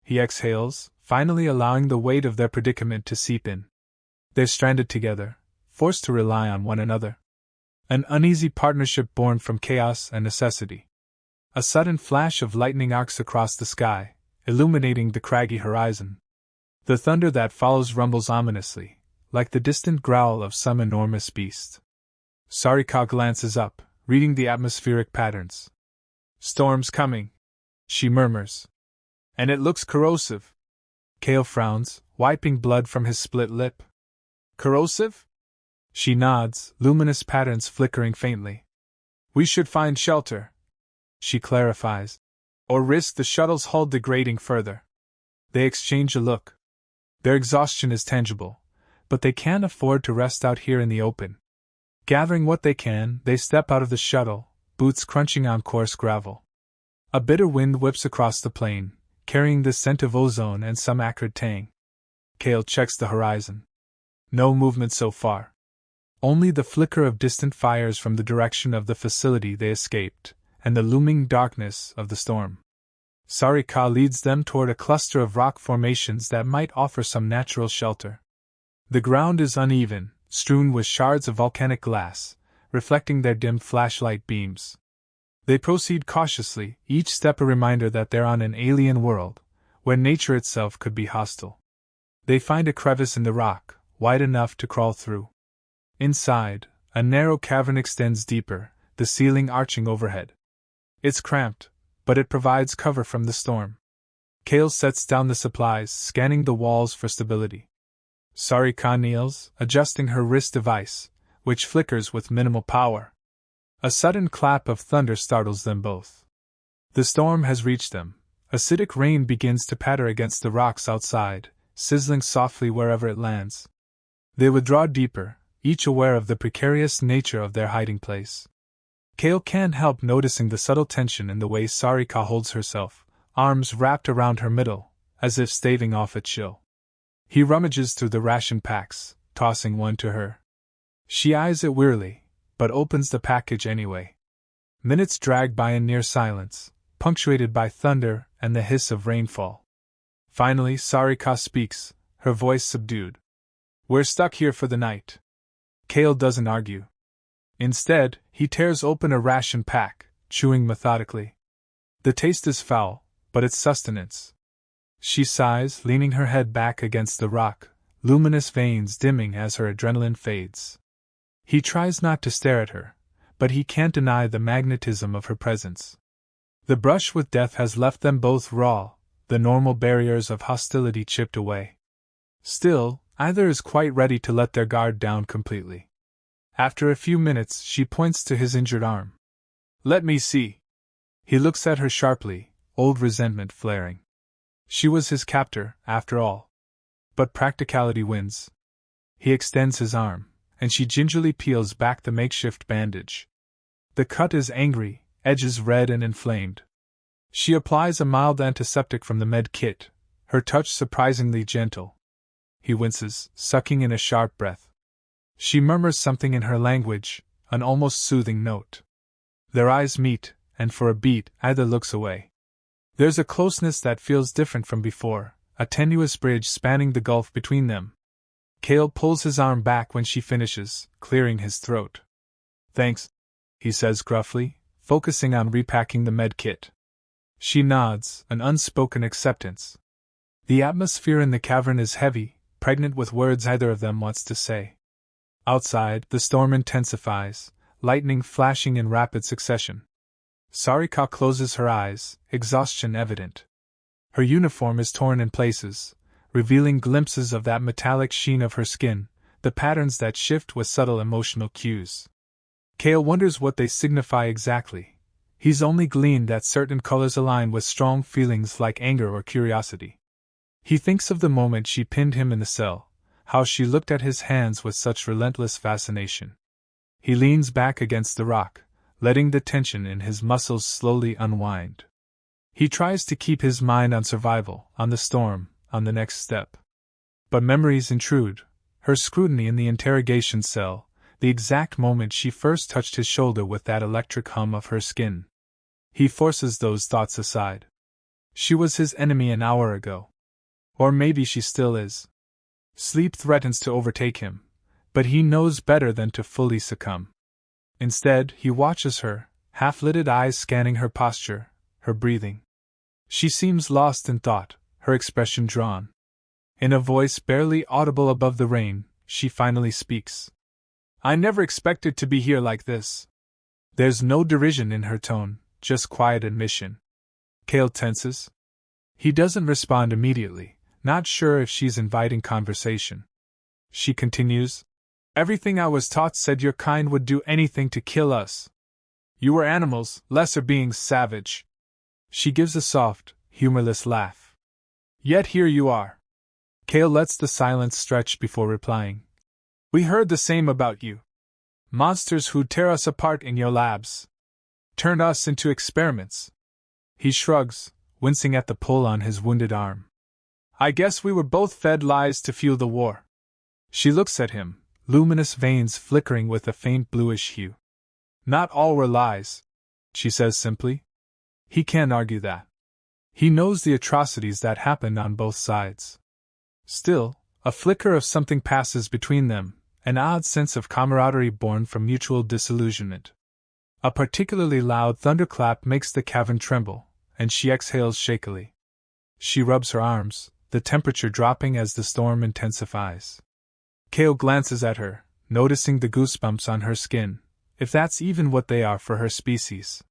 He exhales, finally allowing the weight of their predicament to seep in. They're stranded together, forced to rely on one another. An uneasy partnership born from chaos and necessity. A sudden flash of lightning arcs across the sky, illuminating the craggy horizon. The thunder that follows rumbles ominously, like the distant growl of some enormous beast. Sarika glances up, reading the atmospheric patterns. Storm's coming, she murmurs. And it looks corrosive. Kale frowns, wiping blood from his split lip. Corrosive? She nods, luminous patterns flickering faintly. We should find shelter, she clarifies, or risk the shuttle's hull degrading further. They exchange a look. Their exhaustion is tangible, but they can't afford to rest out here in the open. Gathering what they can, they step out of the shuttle, boots crunching on coarse gravel. A bitter wind whips across the plain, carrying the scent of ozone and some acrid tang. Kale checks the horizon. No movement so far. Only the flicker of distant fires from the direction of the facility they escaped, and the looming darkness of the storm. Sarika leads them toward a cluster of rock formations that might offer some natural shelter. The ground is uneven, strewn with shards of volcanic glass, reflecting their dim flashlight beams. They proceed cautiously, each step a reminder that they're on an alien world, where nature itself could be hostile. They find a crevice in the rock, wide enough to crawl through. Inside, a narrow cavern extends deeper, the ceiling arching overhead. It's cramped, but it provides cover from the storm. Kale sets down the supplies, scanning the walls for stability. Sarika kneels, adjusting her wrist device, which flickers with minimal power. A sudden clap of thunder startles them both. The storm has reached them. Acidic rain begins to patter against the rocks outside, sizzling softly wherever it lands. They withdraw deeper, each aware of the precarious nature of their hiding place. Kale can't help noticing the subtle tension in the way Sarika holds herself, arms wrapped around her middle, as if staving off a chill. He rummages through the ration packs, tossing one to her. She eyes it wearily, but opens the package anyway. Minutes drag by in near silence, punctuated by thunder and the hiss of rainfall. Finally, Sarika speaks, her voice subdued. We're stuck here for the night. Kale doesn't argue. Instead, he tears open a ration pack, chewing methodically. The taste is foul, but it's sustenance. She sighs, leaning her head back against the rock, luminous veins dimming as her adrenaline fades. He tries not to stare at her, but he can't deny the magnetism of her presence. The brush with death has left them both raw, the normal barriers of hostility chipped away. Still, either is quite ready to let their guard down completely. After a few minutes, she points to his injured arm. Let me see. He looks at her sharply, old resentment flaring. She was his captor, after all. But practicality wins. He extends his arm, and she gingerly peels back the makeshift bandage. The cut is angry, edges red and inflamed. She applies a mild antiseptic from the med kit, her touch surprisingly gentle. He winces, sucking in a sharp breath. She murmurs something in her language, an almost soothing note. Their eyes meet, and for a beat, either looks away. There's a closeness that feels different from before, a tenuous bridge spanning the gulf between them. Cale pulls his arm back when she finishes, clearing his throat. "Thanks," he says gruffly, focusing on repacking the med kit. She nods, an unspoken acceptance. The atmosphere in the cavern is heavy, pregnant with words either of them wants to say. Outside, the storm intensifies, lightning flashing in rapid succession. Sarika closes her eyes, exhaustion evident. Her uniform is torn in places, revealing glimpses of that metallic sheen of her skin, the patterns that shift with subtle emotional cues. Cale wonders what they signify exactly. He's only gleaned that certain colors align with strong feelings like anger or curiosity. He thinks of the moment she pinned him in the cell, how she looked at his hands with such relentless fascination. He leans back against the rock, letting the tension in his muscles slowly unwind. He tries to keep his mind on survival, on the storm, on the next step. But memories intrude, her scrutiny in the interrogation cell, the exact moment she first touched his shoulder with that electric hum of her skin. He forces those thoughts aside. She was his enemy an hour ago. Or maybe she still is. Sleep threatens to overtake him, but he knows better than to fully succumb. Instead, he watches her, half-lidded eyes scanning her posture, her breathing. She seems lost in thought, her expression drawn. In a voice barely audible above the rain, she finally speaks. "I never expected to be here like this." There's no derision in her tone, just quiet admission. Cale tenses. He doesn't respond immediately, not sure if she's inviting conversation. She continues, "Everything I was taught said your kind would do anything to kill us. You were animals, lesser beings, savage." She gives a soft, humorless laugh. "Yet here you are." Cale lets the silence stretch before replying. "We heard the same about you. Monsters who'd tear us apart in your labs. Turn us into experiments." He shrugs, wincing at the pull on his wounded arm. "I guess we were both fed lies to fuel the war." She looks at him, luminous veins flickering with a faint bluish hue. "Not all were lies," she says simply. He can't argue that. He knows the atrocities that happened on both sides. Still, a flicker of something passes between them, an odd sense of camaraderie born from mutual disillusionment. A particularly loud thunderclap makes the cavern tremble, and she exhales shakily. She rubs her arms, the temperature dropping as the storm intensifies. Cale glances at her, noticing the goosebumps on her skin, if that's even what they are for her species.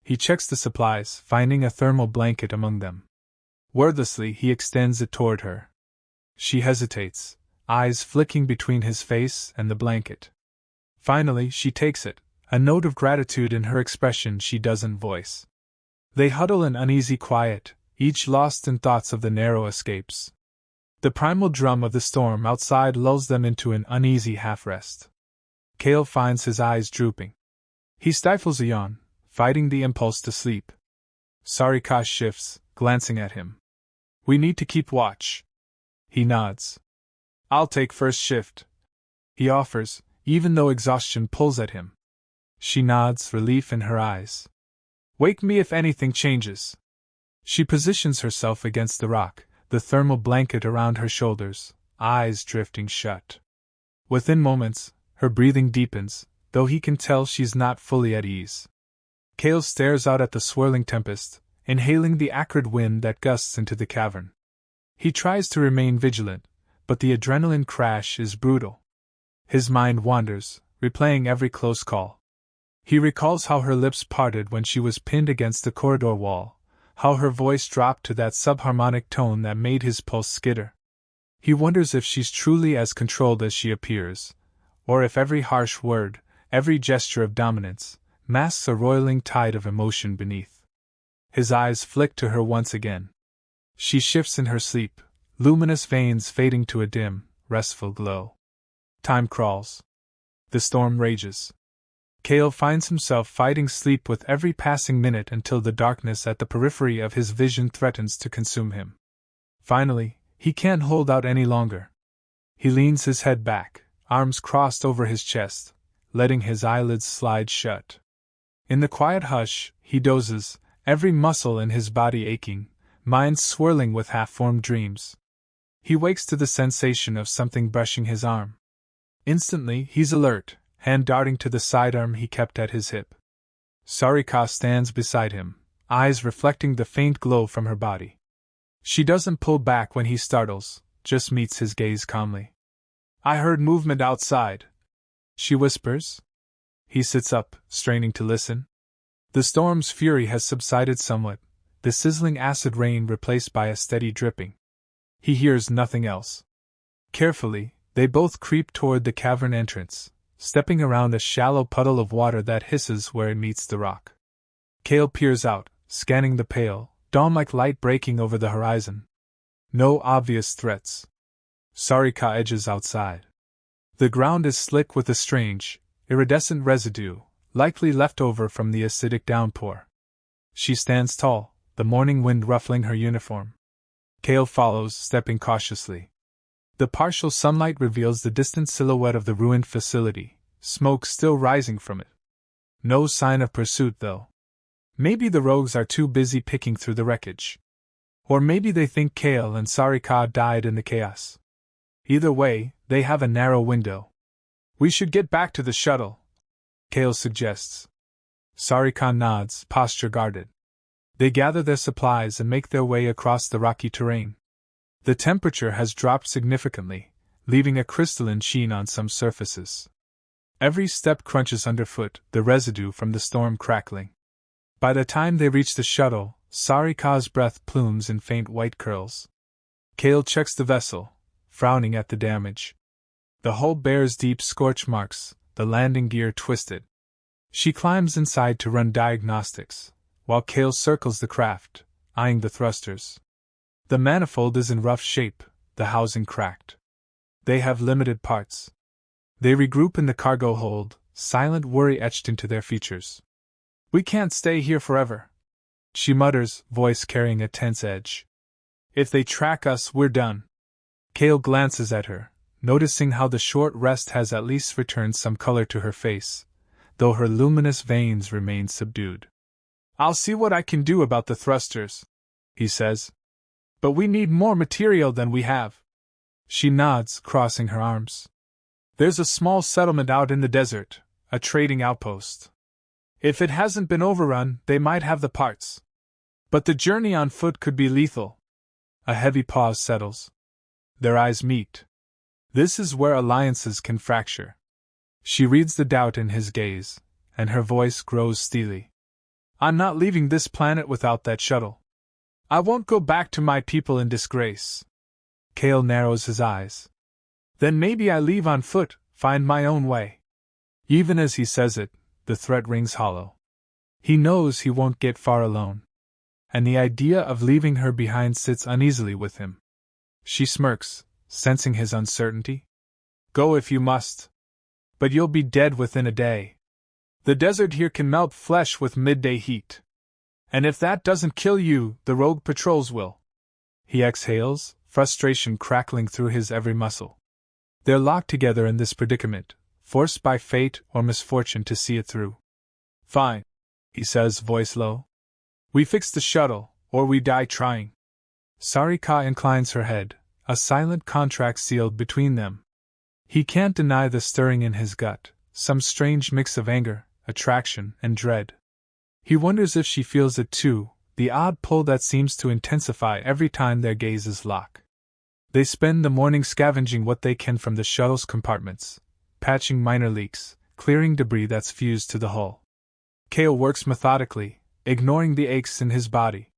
He checks the supplies, finding a thermal blanket among them. Wordlessly, he extends it toward her. She hesitates, eyes flicking between his face and the blanket. Finally, she takes it, a note of gratitude in her expression she doesn't voice. They huddle in uneasy quiet, each lost in thoughts of the narrow escapes. The primal drum of the storm outside lulls them into an uneasy half-rest. Cale finds his eyes drooping. He stifles a yawn, fighting the impulse to sleep. Sarika shifts, glancing at him. "We need to keep watch." He nods. "I'll take first shift," he offers, even though exhaustion pulls at him. She nods, relief in her eyes. "Wake me if anything changes." She positions herself against the rock, the thermal blanket around her shoulders, eyes drifting shut. Within moments, her breathing deepens, though he can tell she's not fully at ease. Cale stares out at the swirling tempest, inhaling the acrid wind that gusts into the cavern. He tries to remain vigilant, but the adrenaline crash is brutal. His mind wanders, replaying every close call. He recalls how her lips parted when she was pinned against the corridor wall, how her voice dropped to that subharmonic tone that made his pulse skitter. He wonders if she's truly as controlled as she appears, or if every harsh word, every gesture of dominance, masks a roiling tide of emotion beneath. His eyes flick to her once again. She shifts in her sleep, luminous veins fading to a dim, restful glow. Time crawls. The storm rages. Cale finds himself fighting sleep with every passing minute until the darkness at the periphery of his vision threatens to consume him. Finally, he can't hold out any longer. He leans his head back, arms crossed over his chest, letting his eyelids slide shut. In the quiet hush, he dozes, every muscle in his body aching, mind swirling with half-formed dreams. He wakes to the sensation of something brushing his arm. Instantly, he's alert, hand darting to the sidearm he kept at his hip. Sarika stands beside him, eyes reflecting the faint glow from her body. She doesn't pull back when he startles, just meets his gaze calmly. "I heard movement outside," she whispers. He sits up, straining to listen. The storm's fury has subsided somewhat, the sizzling acid rain replaced by a steady dripping. He hears nothing else. Carefully, they both creep toward the cavern entrance, stepping around a shallow puddle of water that hisses where it meets the rock. Kale peers out, scanning the pale, dawn-like light breaking over the horizon. No obvious threats. Sarika edges outside. The ground is slick with a strange, iridescent residue, likely left over from the acidic downpour. She stands tall, the morning wind ruffling her uniform. Kale follows, stepping cautiously. The partial sunlight reveals the distant silhouette of the ruined facility, smoke still rising from it. No sign of pursuit, though. Maybe the rogues are too busy picking through the wreckage. Or maybe they think Kale and Sarika died in the chaos. Either way, they have a narrow window. "We should get back to the shuttle," Kale suggests. Sarika nods, posture guarded. They gather their supplies and make their way across the rocky terrain. The temperature has dropped significantly, leaving a crystalline sheen on some surfaces. Every step crunches underfoot, the residue from the storm crackling. By the time they reach the shuttle, Sarika's breath plumes in faint white curls. Kale checks the vessel, frowning at the damage. The hull bears deep scorch marks, the landing gear twisted. She climbs inside to run diagnostics, while Kale circles the craft, eyeing the thrusters. The manifold is in rough shape, the housing cracked. They have limited parts. They regroup in the cargo hold, silent worry etched into their features. "We can't stay here forever," she mutters, voice carrying a tense edge. "If they track us, we're done." Kale glances at her, noticing how the short rest has at least returned some color to her face, though her luminous veins remain subdued. "I'll see what I can do about the thrusters," he says. "But we need more material than we have." She nods, crossing her arms. "There's a small settlement out in the desert, a trading outpost. If it hasn't been overrun, they might have the parts. But the journey on foot could be lethal." A heavy pause settles. Their eyes meet. This is where alliances can fracture. She reads the doubt in his gaze, and her voice grows steely. "I'm not leaving this planet without that shuttle. I won't go back to my people in disgrace." Kale narrows his eyes. "Then maybe I leave on foot, find my own way." Even as he says it, the threat rings hollow. He knows he won't get far alone. And the idea of leaving her behind sits uneasily with him. She smirks, sensing his uncertainty. "Go if you must. But you'll be dead within a day. The desert here can melt flesh with midday heat. And if that doesn't kill you, the rogue patrols will." He exhales, frustration crackling through his every muscle. They're locked together in this predicament, forced by fate or misfortune to see it through. "Fine," he says, voice low. "We fix the shuttle, or we die trying." Sarika inclines her head, a silent contract sealed between them. He can't deny the stirring in his gut, some strange mix of anger, attraction, and dread. He wonders if she feels it too, the odd pull that seems to intensify every time their gazes lock. They spend the morning scavenging what they can from the shuttle's compartments, patching minor leaks, clearing debris that's fused to the hull. Kale works methodically, ignoring the aches in his body.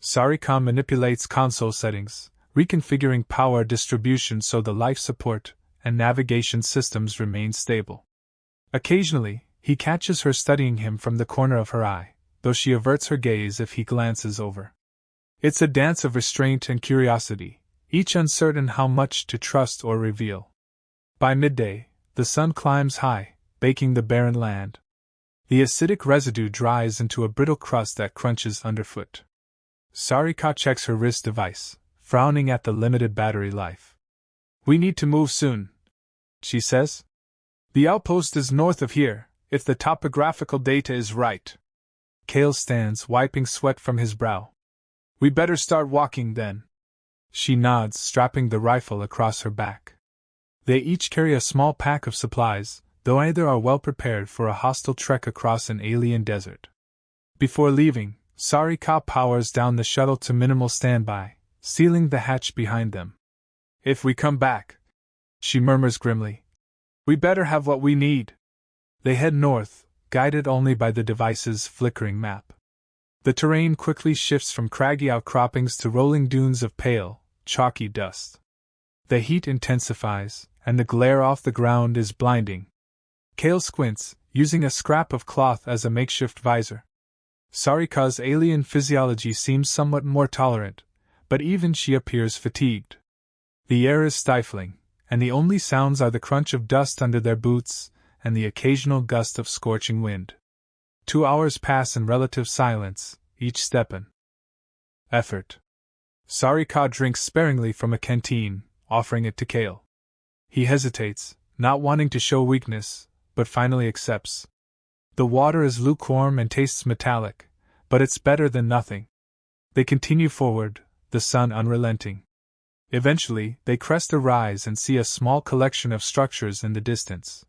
Sarika manipulates console settings, reconfiguring power distribution so the life support and navigation systems remain stable. Occasionally, he catches her studying him from the corner of her eye, though she averts her gaze if he glances over. It's a dance of restraint and curiosity, each uncertain how much to trust or reveal. By midday, the sun climbs high, baking the barren land. The acidic residue dries into a brittle crust that crunches underfoot. Sarika checks her wrist device, frowning at the limited battery life. "We need to move soon," she says. "The outpost is north of here, if the topographical data is right." Kale stands, wiping sweat from his brow. "We better start walking then." She nods, strapping the rifle across her back. They each carry a small pack of supplies, though neither are well prepared for a hostile trek across an alien desert. Before leaving, Sarika powers down the shuttle to minimal standby, sealing the hatch behind them. "If we come back," she murmurs grimly, "we better have what we need." They head north, guided only by the device's flickering map. The terrain quickly shifts from craggy outcroppings to rolling dunes of pale, chalky dust. The heat intensifies, and the glare off the ground is blinding. Kale squints, using a scrap of cloth as a makeshift visor. Sarika's alien physiology seems somewhat more tolerant, but even she appears fatigued. The air is stifling, and the only sounds are the crunch of dust under their boots and the occasional gust of scorching wind. 2 hours pass in relative silence, each step an effort. Sarika drinks sparingly from a canteen, offering it to Kale. He hesitates, not wanting to show weakness, but finally accepts. The water is lukewarm and tastes metallic, but it's better than nothing. They continue forward, the sun unrelenting. Eventually, they crest a rise and see a small collection of structures in the distance.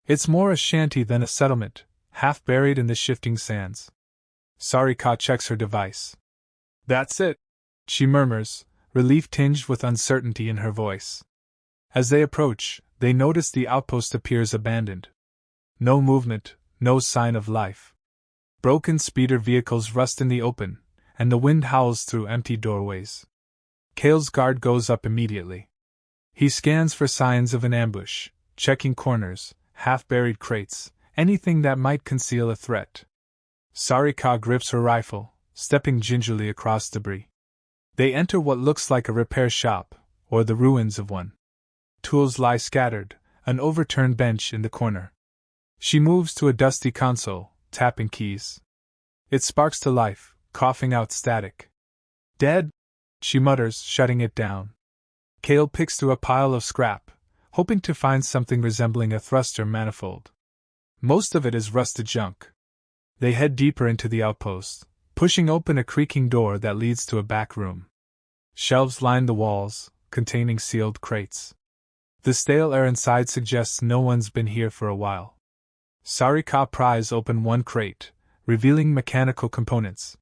It's more a shanty than a settlement, half buried in the shifting sands. Sarika checks her device. "That's it," she murmurs, relief tinged with uncertainty in her voice. As they approach, they notice the outpost appears abandoned. No movement, no sign of life. Broken speeder vehicles rust in the open, and the wind howls through empty doorways. Kale's guard goes up immediately. He scans for signs of an ambush, checking corners, half-buried crates, anything that might conceal a threat. Sarika grips her rifle, stepping gingerly across debris. They enter what looks like a repair shop, or the ruins of one. Tools lie scattered, an overturned bench in the corner. She moves to a dusty console, tapping keys. It sparks to life, coughing out static. "Dead?" she mutters, shutting it down. Kale picks through a pile of scrap, hoping to find something resembling a thruster manifold. Most of it is rusted junk. They head deeper into the outpost, pushing open a creaking door that leads to a back room. Shelves line the walls, containing sealed crates. The stale air inside suggests no one's been here for a while. Sarika pries open one crate, revealing mechanical components.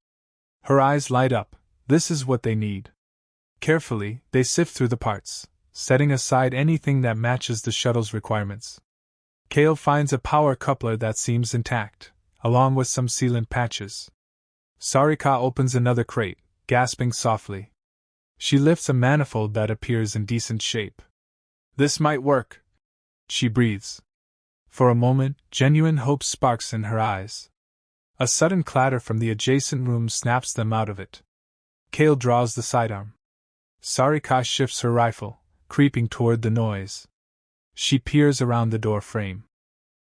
Her eyes light up. This is what they need. Carefully, they sift through the parts, setting aside anything that matches the shuttle's requirements. Kale finds a power coupler that seems intact, along with some sealant patches. Sarika opens another crate, gasping softly. She lifts a manifold that appears in decent shape. "This might work," she breathes. For a moment, genuine hope sparks in her eyes. A sudden clatter from the adjacent room snaps them out of it. Kale draws the sidearm. Sarika shifts her rifle, creeping toward the noise. She peers around the door frame.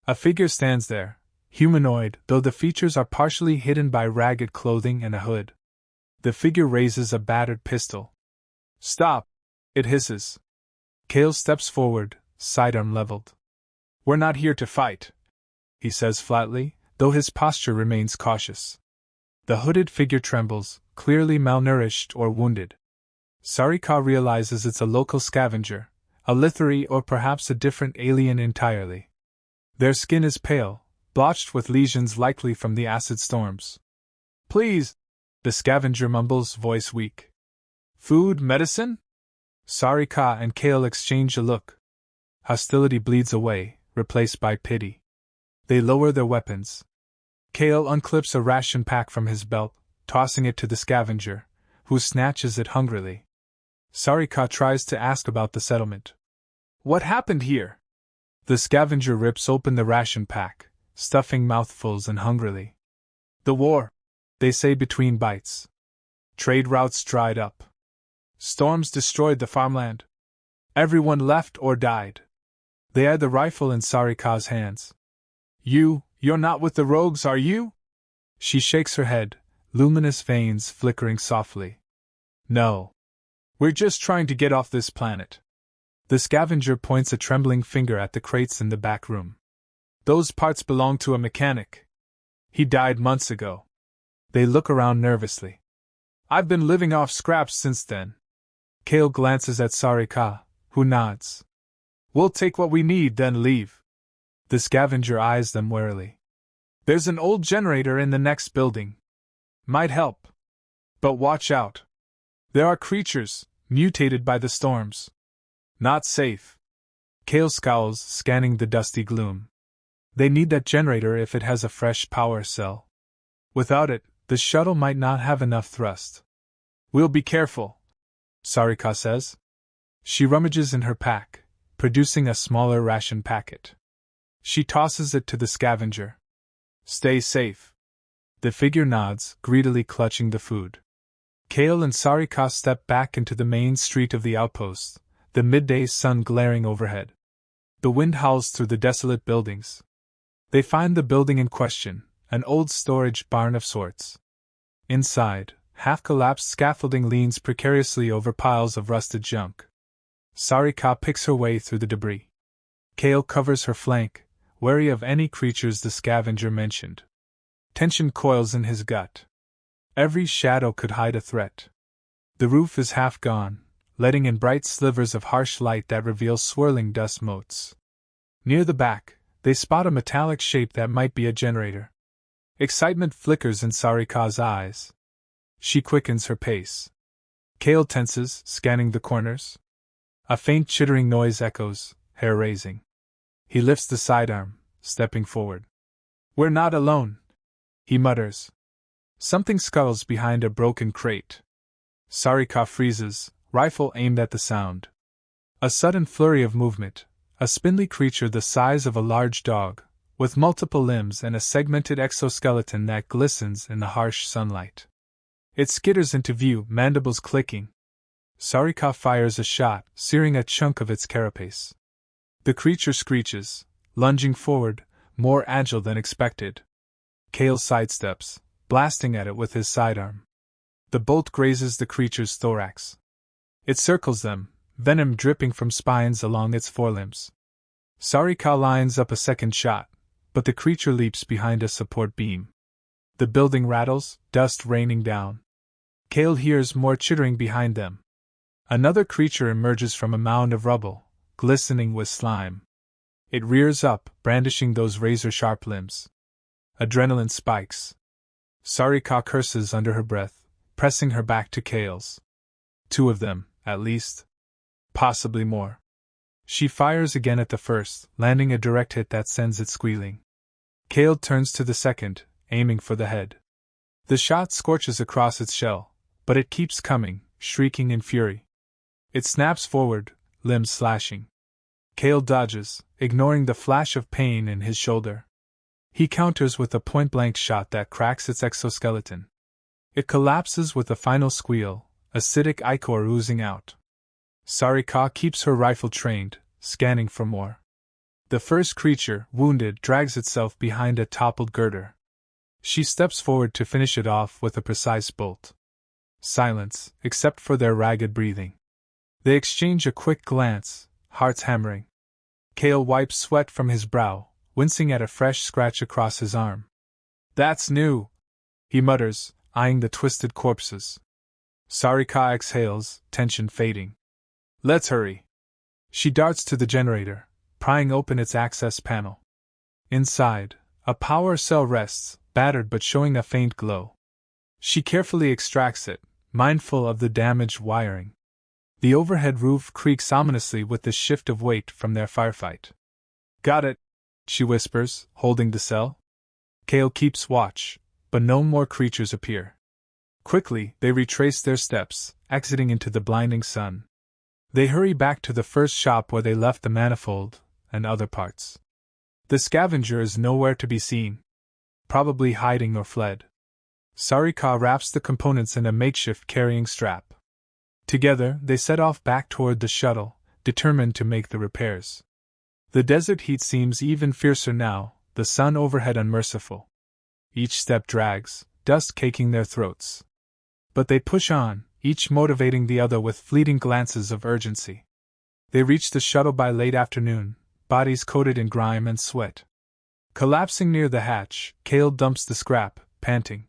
A figure stands there, humanoid, though the features are partially hidden by ragged clothing and a hood. The figure raises a battered pistol. "Stop!" it hisses. Kale steps forward, sidearm leveled. "We're not here to fight," he says flatly, though his posture remains cautious. The hooded figure trembles, clearly malnourished or wounded. Sarika realizes it's a local scavenger, a Lithari or perhaps a different alien entirely. Their skin is pale, blotched with lesions likely from the acid storms. "Please," the scavenger mumbles, voice weak. "Food, medicine?" Sarika and Kale exchange a look. Hostility bleeds away, replaced by pity. They lower their weapons. Kale unclips a ration pack from his belt, tossing it to the scavenger, who snatches it hungrily. Sarika tries to ask about the settlement. "What happened here?" The scavenger rips open the ration pack, stuffing mouthfuls and hungrily. "The war," they say between bites. "Trade routes dried up. Storms destroyed the farmland. Everyone left or died." They eye the rifle in Sarika's hands. You're not with the rogues, are you?" She shakes her head, luminous veins flickering softly. "No. We're just trying to get off this planet." The scavenger points a trembling finger at the crates in the back room. "Those parts belong to a mechanic. He died months ago." They look around nervously. "I've been living off scraps since then." Kale glances at Sarika, who nods. We'll take what we need, then leave. The scavenger eyes them warily. There's an old generator in the next building. Might help. But watch out. There are creatures, mutated by the storms. Not safe. Kale scowls, scanning the dusty gloom. They need that generator if it has a fresh power cell. Without it, the shuttle might not have enough thrust. We'll be careful, Sarika says. She rummages in her pack, producing a smaller ration packet. She tosses it to the scavenger. Stay safe. The figure nods, greedily clutching the food. Kale and Sarika step back into the main street of the outpost, the midday sun glaring overhead. The wind howls through the desolate buildings. They find the building in question, an old storage barn of sorts. Inside, half-collapsed scaffolding leans precariously over piles of rusted junk. Sarika picks her way through the debris. Kale covers her flank, wary of any creatures the scavenger mentioned. Tension coils in his gut. Every shadow could hide a threat. The roof is half gone, letting in bright slivers of harsh light that reveal swirling dust motes. Near the back, they spot a metallic shape that might be a generator. Excitement flickers in Sarika's eyes. She quickens her pace. Kale tenses, scanning the corners. A faint chittering noise echoes, hair-raising. He lifts the sidearm, stepping forward. We're not alone, he mutters. Something scuttles behind a broken crate. Sarika freezes, rifle aimed at the sound. A sudden flurry of movement, a spindly creature the size of a large dog, with multiple limbs and a segmented exoskeleton that glistens in the harsh sunlight. It skitters into view, mandibles clicking. Sarika fires a shot, searing a chunk of its carapace. The creature screeches, lunging forward, more agile than expected. Kale sidesteps, blasting at it with his sidearm. The bolt grazes the creature's thorax. It circles them, venom dripping from spines along its forelimbs. Sarika lines up a second shot, but the creature leaps behind a support beam. The building rattles, dust raining down. Kale hears more chittering behind them. Another creature emerges from a mound of rubble, glistening with slime. It rears up, brandishing those razor-sharp limbs. Adrenaline spikes. Sarika curses under her breath, pressing her back to Kale's. 2 of them, at least. Possibly more. She fires again at the first, landing a direct hit that sends it squealing. Kale turns to the second, aiming for the head. The shot scorches across its shell, but it keeps coming, shrieking in fury. It snaps forward, limbs slashing. Kale dodges, ignoring the flash of pain in his shoulder. He counters with a point-blank shot that cracks its exoskeleton. It collapses with a final squeal, acidic ichor oozing out. Sarika keeps her rifle trained, scanning for more. The first creature, wounded, drags itself behind a toppled girder. She steps forward to finish it off with a precise bolt. Silence, except for their ragged breathing. They exchange a quick glance, hearts hammering. Kale wipes sweat from his brow, wincing at a fresh scratch across his arm. That's new, he mutters, eyeing the twisted corpses. Sarika exhales, tension fading. Let's hurry. She darts to the generator, prying open its access panel. Inside, a power cell rests, battered but showing a faint glow. She carefully extracts it, mindful of the damaged wiring. The overhead roof creaks ominously with the shift of weight from their firefight. Got it, she whispers, holding the cell. Kale keeps watch, but no more creatures appear. Quickly, they retrace their steps, exiting into the blinding sun. They hurry back to the first shop where they left the manifold, and other parts. The scavenger is nowhere to be seen. Probably hiding or fled. Sarika wraps the components in a makeshift carrying strap. Together, they set off back toward the shuttle, determined to make the repairs. The desert heat seems even fiercer now, the sun overhead unmerciful. Each step drags, dust caking their throats. But they push on, each motivating the other with fleeting glances of urgency. They reach the shuttle by late afternoon, bodies coated in grime and sweat. Collapsing near the hatch, Kale dumps the scrap, panting.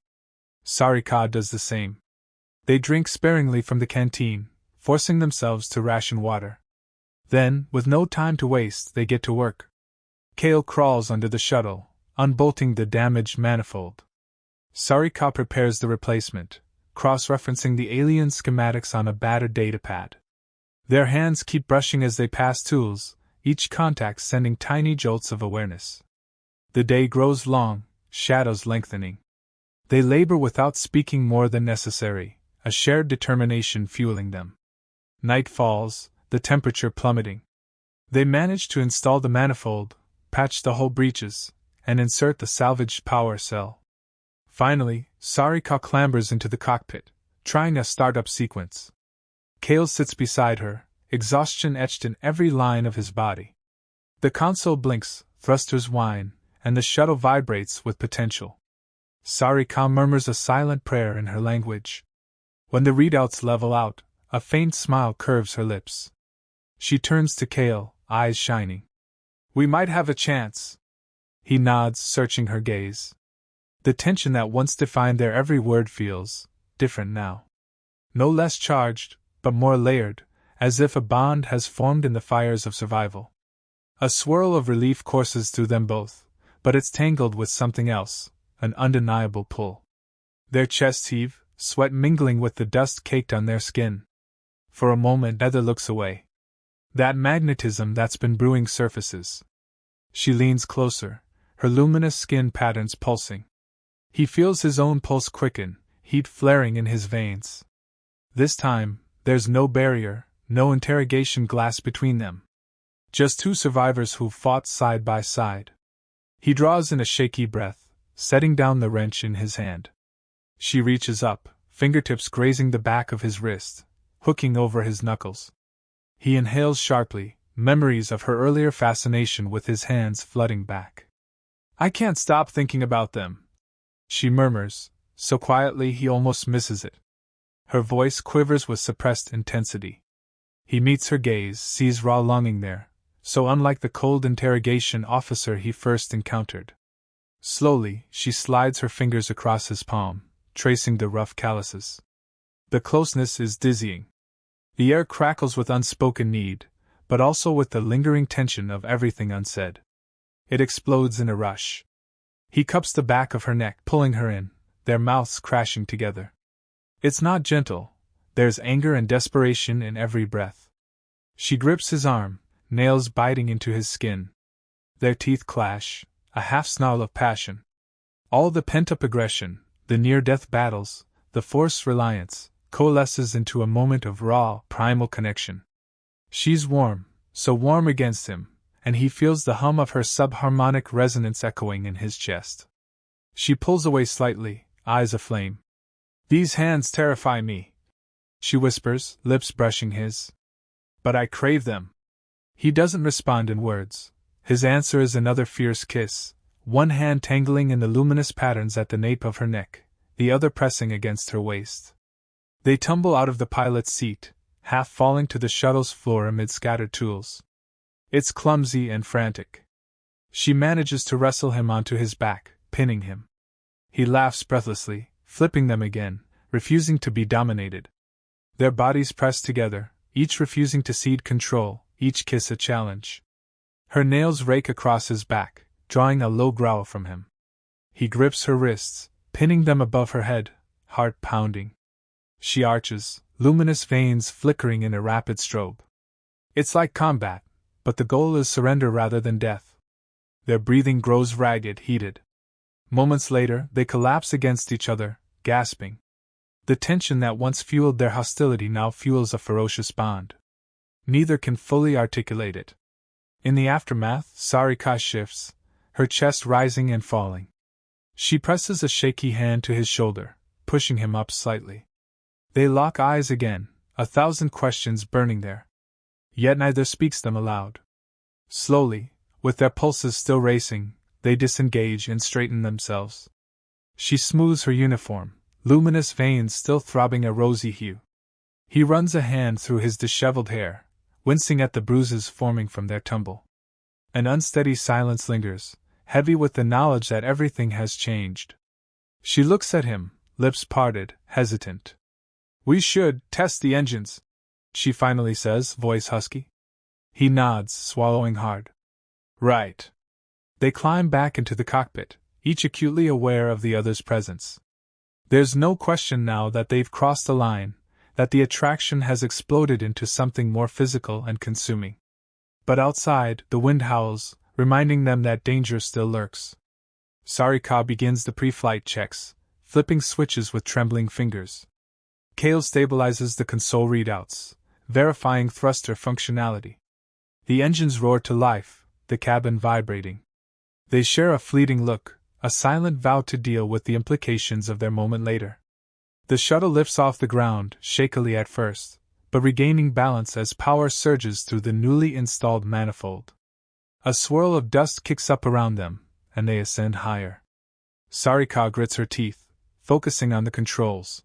Sarika does the same. They drink sparingly from the canteen, forcing themselves to ration water. Then, with no time to waste, they get to work. Kale crawls under the shuttle, unbolting the damaged manifold. Sarika prepares the replacement, cross-referencing the alien schematics on a battered datapad. Their hands keep brushing as they pass tools, each contact sending tiny jolts of awareness. The day grows long, shadows lengthening. They labor without speaking more than necessary, a shared determination fueling them. Night falls, the temperature plummeting. They manage to install the manifold, patch the hull breaches, and insert the salvaged power cell. Finally, Sarika clambers into the cockpit, trying a startup sequence. Kale sits beside her, exhaustion etched in every line of his body. The console blinks, thrusters whine, and the shuttle vibrates with potential. Sarika murmurs a silent prayer in her language. When the readouts level out, a faint smile curves her lips. She turns to Kale, eyes shining. "We might have a chance." He nods, searching her gaze. The tension that once defined their every word feels different now. No less charged, but more layered, as if a bond has formed in the fires of survival. A swirl of relief courses through them both, but it's tangled with something else, an undeniable pull. Their chests heave, sweat mingling with the dust caked on their skin. For a moment neither looks away. That magnetism that's been brewing surfaces. She leans closer, her luminous skin patterns pulsing. He feels his own pulse quicken, heat flaring in his veins. This time, there's no barrier, no interrogation glass between them. Just two survivors who've fought side by side. He draws in a shaky breath, setting down the wrench in his hand. She reaches up, fingertips grazing the back of his wrist, hooking over his knuckles. He inhales sharply, memories of her earlier fascination with his hands flooding back. "I can't stop thinking about them," she murmurs, so quietly he almost misses it. Her voice quivers with suppressed intensity. He meets her gaze, sees raw longing there, so unlike the cold interrogation officer he first encountered. Slowly, she slides her fingers across his palm, tracing the rough calluses. The closeness is dizzying. The air crackles with unspoken need, but also with the lingering tension of everything unsaid. It explodes in a rush. He cups the back of her neck, pulling her in, their mouths crashing together. It's not gentle, there's anger and desperation in every breath. She grips his arm, nails biting into his skin. Their teeth clash, a half-snarl of passion. All the pent-up aggression, the near-death battles, the forced reliance, coalesces into a moment of raw, primal connection. She's warm, so warm against him, and he feels the hum of her subharmonic resonance echoing in his chest. She pulls away slightly, eyes aflame. "These hands terrify me," she whispers, lips brushing his. "But I crave them." He doesn't respond in words. His answer is another fierce kiss, one hand tangling in the luminous patterns at the nape of her neck, the other pressing against her waist. They tumble out of the pilot's seat, half falling to the shuttle's floor amid scattered tools. It's clumsy and frantic. She manages to wrestle him onto his back, pinning him. He laughs breathlessly, flipping them again, refusing to be dominated. Their bodies press together, each refusing to cede control, each kiss a challenge. Her nails rake across his back, drawing a low growl from him. He grips her wrists, pinning them above her head, heart pounding. She arches, luminous veins flickering in a rapid strobe. It's like combat, but the goal is surrender rather than death. Their breathing grows ragged, heated. Moments later, they collapse against each other, gasping. The tension that once fueled their hostility now fuels a ferocious bond. Neither can fully articulate it. In the aftermath, Sarika shifts, her chest rising and falling. She presses a shaky hand to his shoulder, pushing him up slightly. They lock eyes again, a thousand questions burning there. Yet neither speaks them aloud. Slowly, with their pulses still racing, they disengage and straighten themselves. She smooths her uniform, luminous veins still throbbing a rosy hue. He runs a hand through his disheveled hair, wincing at the bruises forming from their tumble. An unsteady silence lingers, heavy with the knowledge that everything has changed. She looks at him, lips parted, hesitant. "We should test the engines," she finally says, voice husky. He nods, swallowing hard. Right. They climb back into the cockpit, each acutely aware of the other's presence. There's no question now that they've crossed the line, that the attraction has exploded into something more physical and consuming. But outside, the wind howls, reminding them that danger still lurks. Sarika begins the pre-flight checks, flipping switches with trembling fingers. Kale stabilizes the console readouts, verifying thruster functionality. The engines roar to life, the cabin vibrating. They share a fleeting look, a silent vow to deal with the implications of their moment later. The shuttle lifts off the ground, shakily at first, but regaining balance as power surges through the newly installed manifold. A swirl of dust kicks up around them, and they ascend higher. Sarika grits her teeth, focusing on the controls.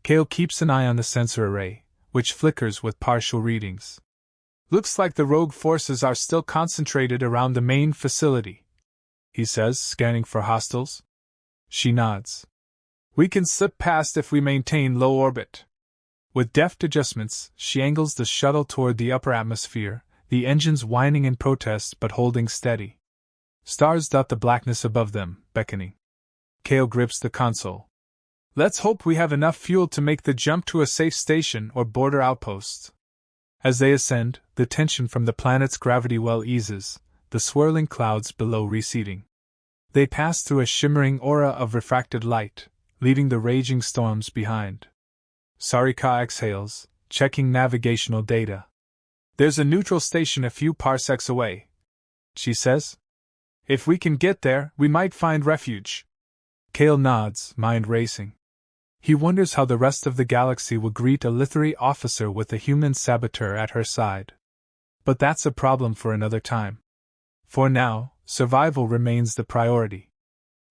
Kale keeps an eye on the sensor array, which flickers with partial readings. Looks like the rogue forces are still concentrated around the main facility, he says, scanning for hostiles. She nods. We can slip past if we maintain low orbit. With deft adjustments, she angles the shuttle toward the upper atmosphere, the engines whining in protest but holding steady. Stars dot the blackness above them, beckoning. Kale grips the console. Let's hope we have enough fuel to make the jump to a safe station or border outpost. As they ascend, the tension from the planet's gravity well eases, the swirling clouds below receding. They pass through a shimmering aura of refracted light, leaving the raging storms behind. Sarika exhales, checking navigational data. There's a neutral station a few parsecs away, she says. If we can get there, we might find refuge. Kale nods, mind racing. He wonders how the rest of the galaxy will greet a Lithari officer with a human saboteur at her side. But that's a problem for another time. For now, survival remains the priority.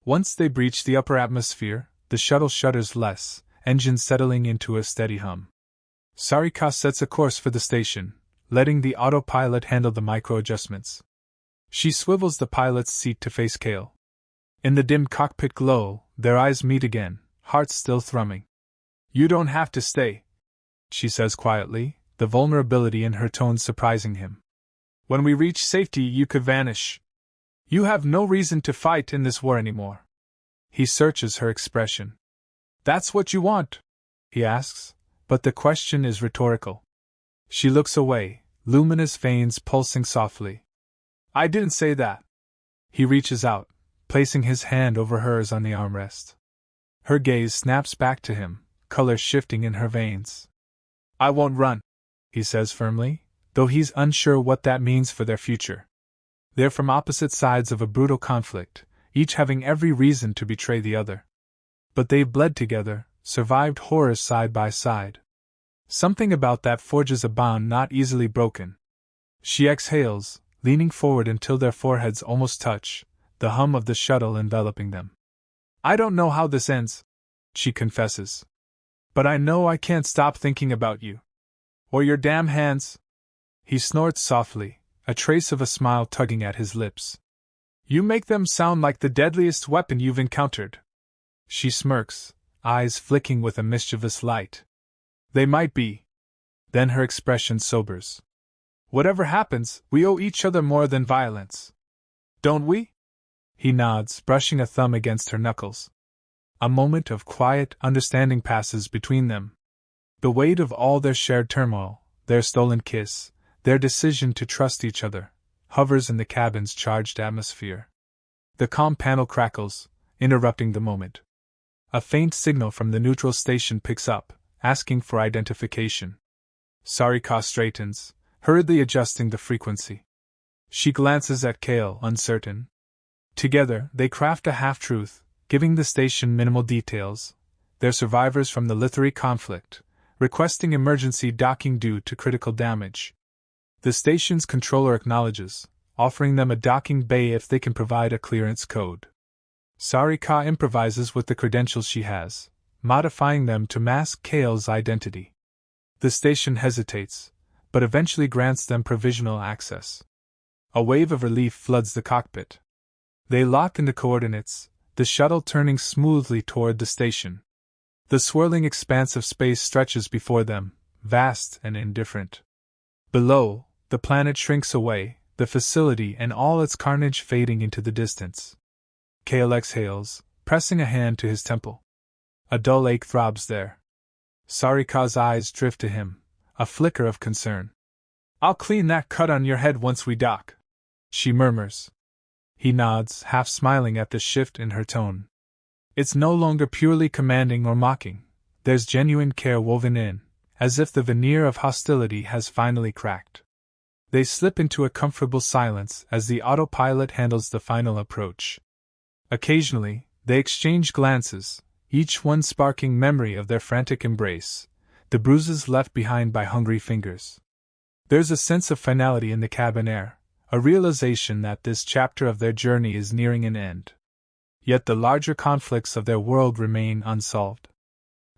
Once they breach the upper atmosphere, the shuttle shudders less, engines settling into a steady hum. Sarika sets a course for the station, letting the autopilot handle the micro-adjustments. She swivels the pilot's seat to face Kale. In the dim cockpit glow, their eyes meet again, hearts still thrumming. You don't have to stay, she says quietly, the vulnerability in her tone surprising him. When we reach safety, you could vanish. You have no reason to fight in this war anymore. He searches her expression. That's what you want? He asks, but the question is rhetorical. She looks away, luminous veins pulsing softly. I didn't say that. He reaches out, placing his hand over hers on the armrest. Her gaze snaps back to him, color shifting in her veins. I won't run, he says firmly, though he's unsure what that means for their future. They're from opposite sides of a brutal conflict, each having every reason to betray the other. But they've bled together, survived horrors side by side. Something about that forges a bond not easily broken. She exhales, leaning forward until their foreheads almost touch, the hum of the shuttle enveloping them. I don't know how this ends, she confesses. But I know I can't stop thinking about you. Or your damn hands. He snorts softly, a trace of a smile tugging at his lips. You make them sound like the deadliest weapon you've encountered. She smirks, eyes flicking with a mischievous light. They might be. Then her expression sobers. Whatever happens, we owe each other more than violence. Don't we? He nods, brushing a thumb against her knuckles. A moment of quiet understanding passes between them. The weight of all their shared turmoil, their stolen kiss, their decision to trust each other, hovers in the cabin's charged atmosphere. The comm panel crackles, interrupting the moment. A faint signal from the neutral station picks up, asking for identification. Sarika straightens, hurriedly adjusting the frequency. She glances at Kale, uncertain. Together, they craft a half-truth, giving the station minimal details, their survivors from the Lithari conflict, requesting emergency docking due to critical damage. The station's controller acknowledges, offering them a docking bay if they can provide a clearance code. Sarika improvises with the credentials she has, modifying them to mask Kale's identity. The station hesitates, but eventually grants them provisional access. A wave of relief floods the cockpit. They lock into coordinates, the shuttle turning smoothly toward the station. The swirling expanse of space stretches before them, vast and indifferent. Below, the planet shrinks away, the facility and all its carnage fading into the distance. Kale exhales, pressing a hand to his temple. A dull ache throbs there. Sarika's eyes drift to him, a flicker of concern. "I'll clean that cut on your head once we dock," she murmurs. He nods, half smiling at the shift in her tone. It's no longer purely commanding or mocking. There's genuine care woven in, as if the veneer of hostility has finally cracked. They slip into a comfortable silence as the autopilot handles the final approach. Occasionally, they exchange glances, each one sparking memory of their frantic embrace, the bruises left behind by hungry fingers. There's a sense of finality in the cabin air, a realization that this chapter of their journey is nearing an end. Yet the larger conflicts of their world remain unsolved.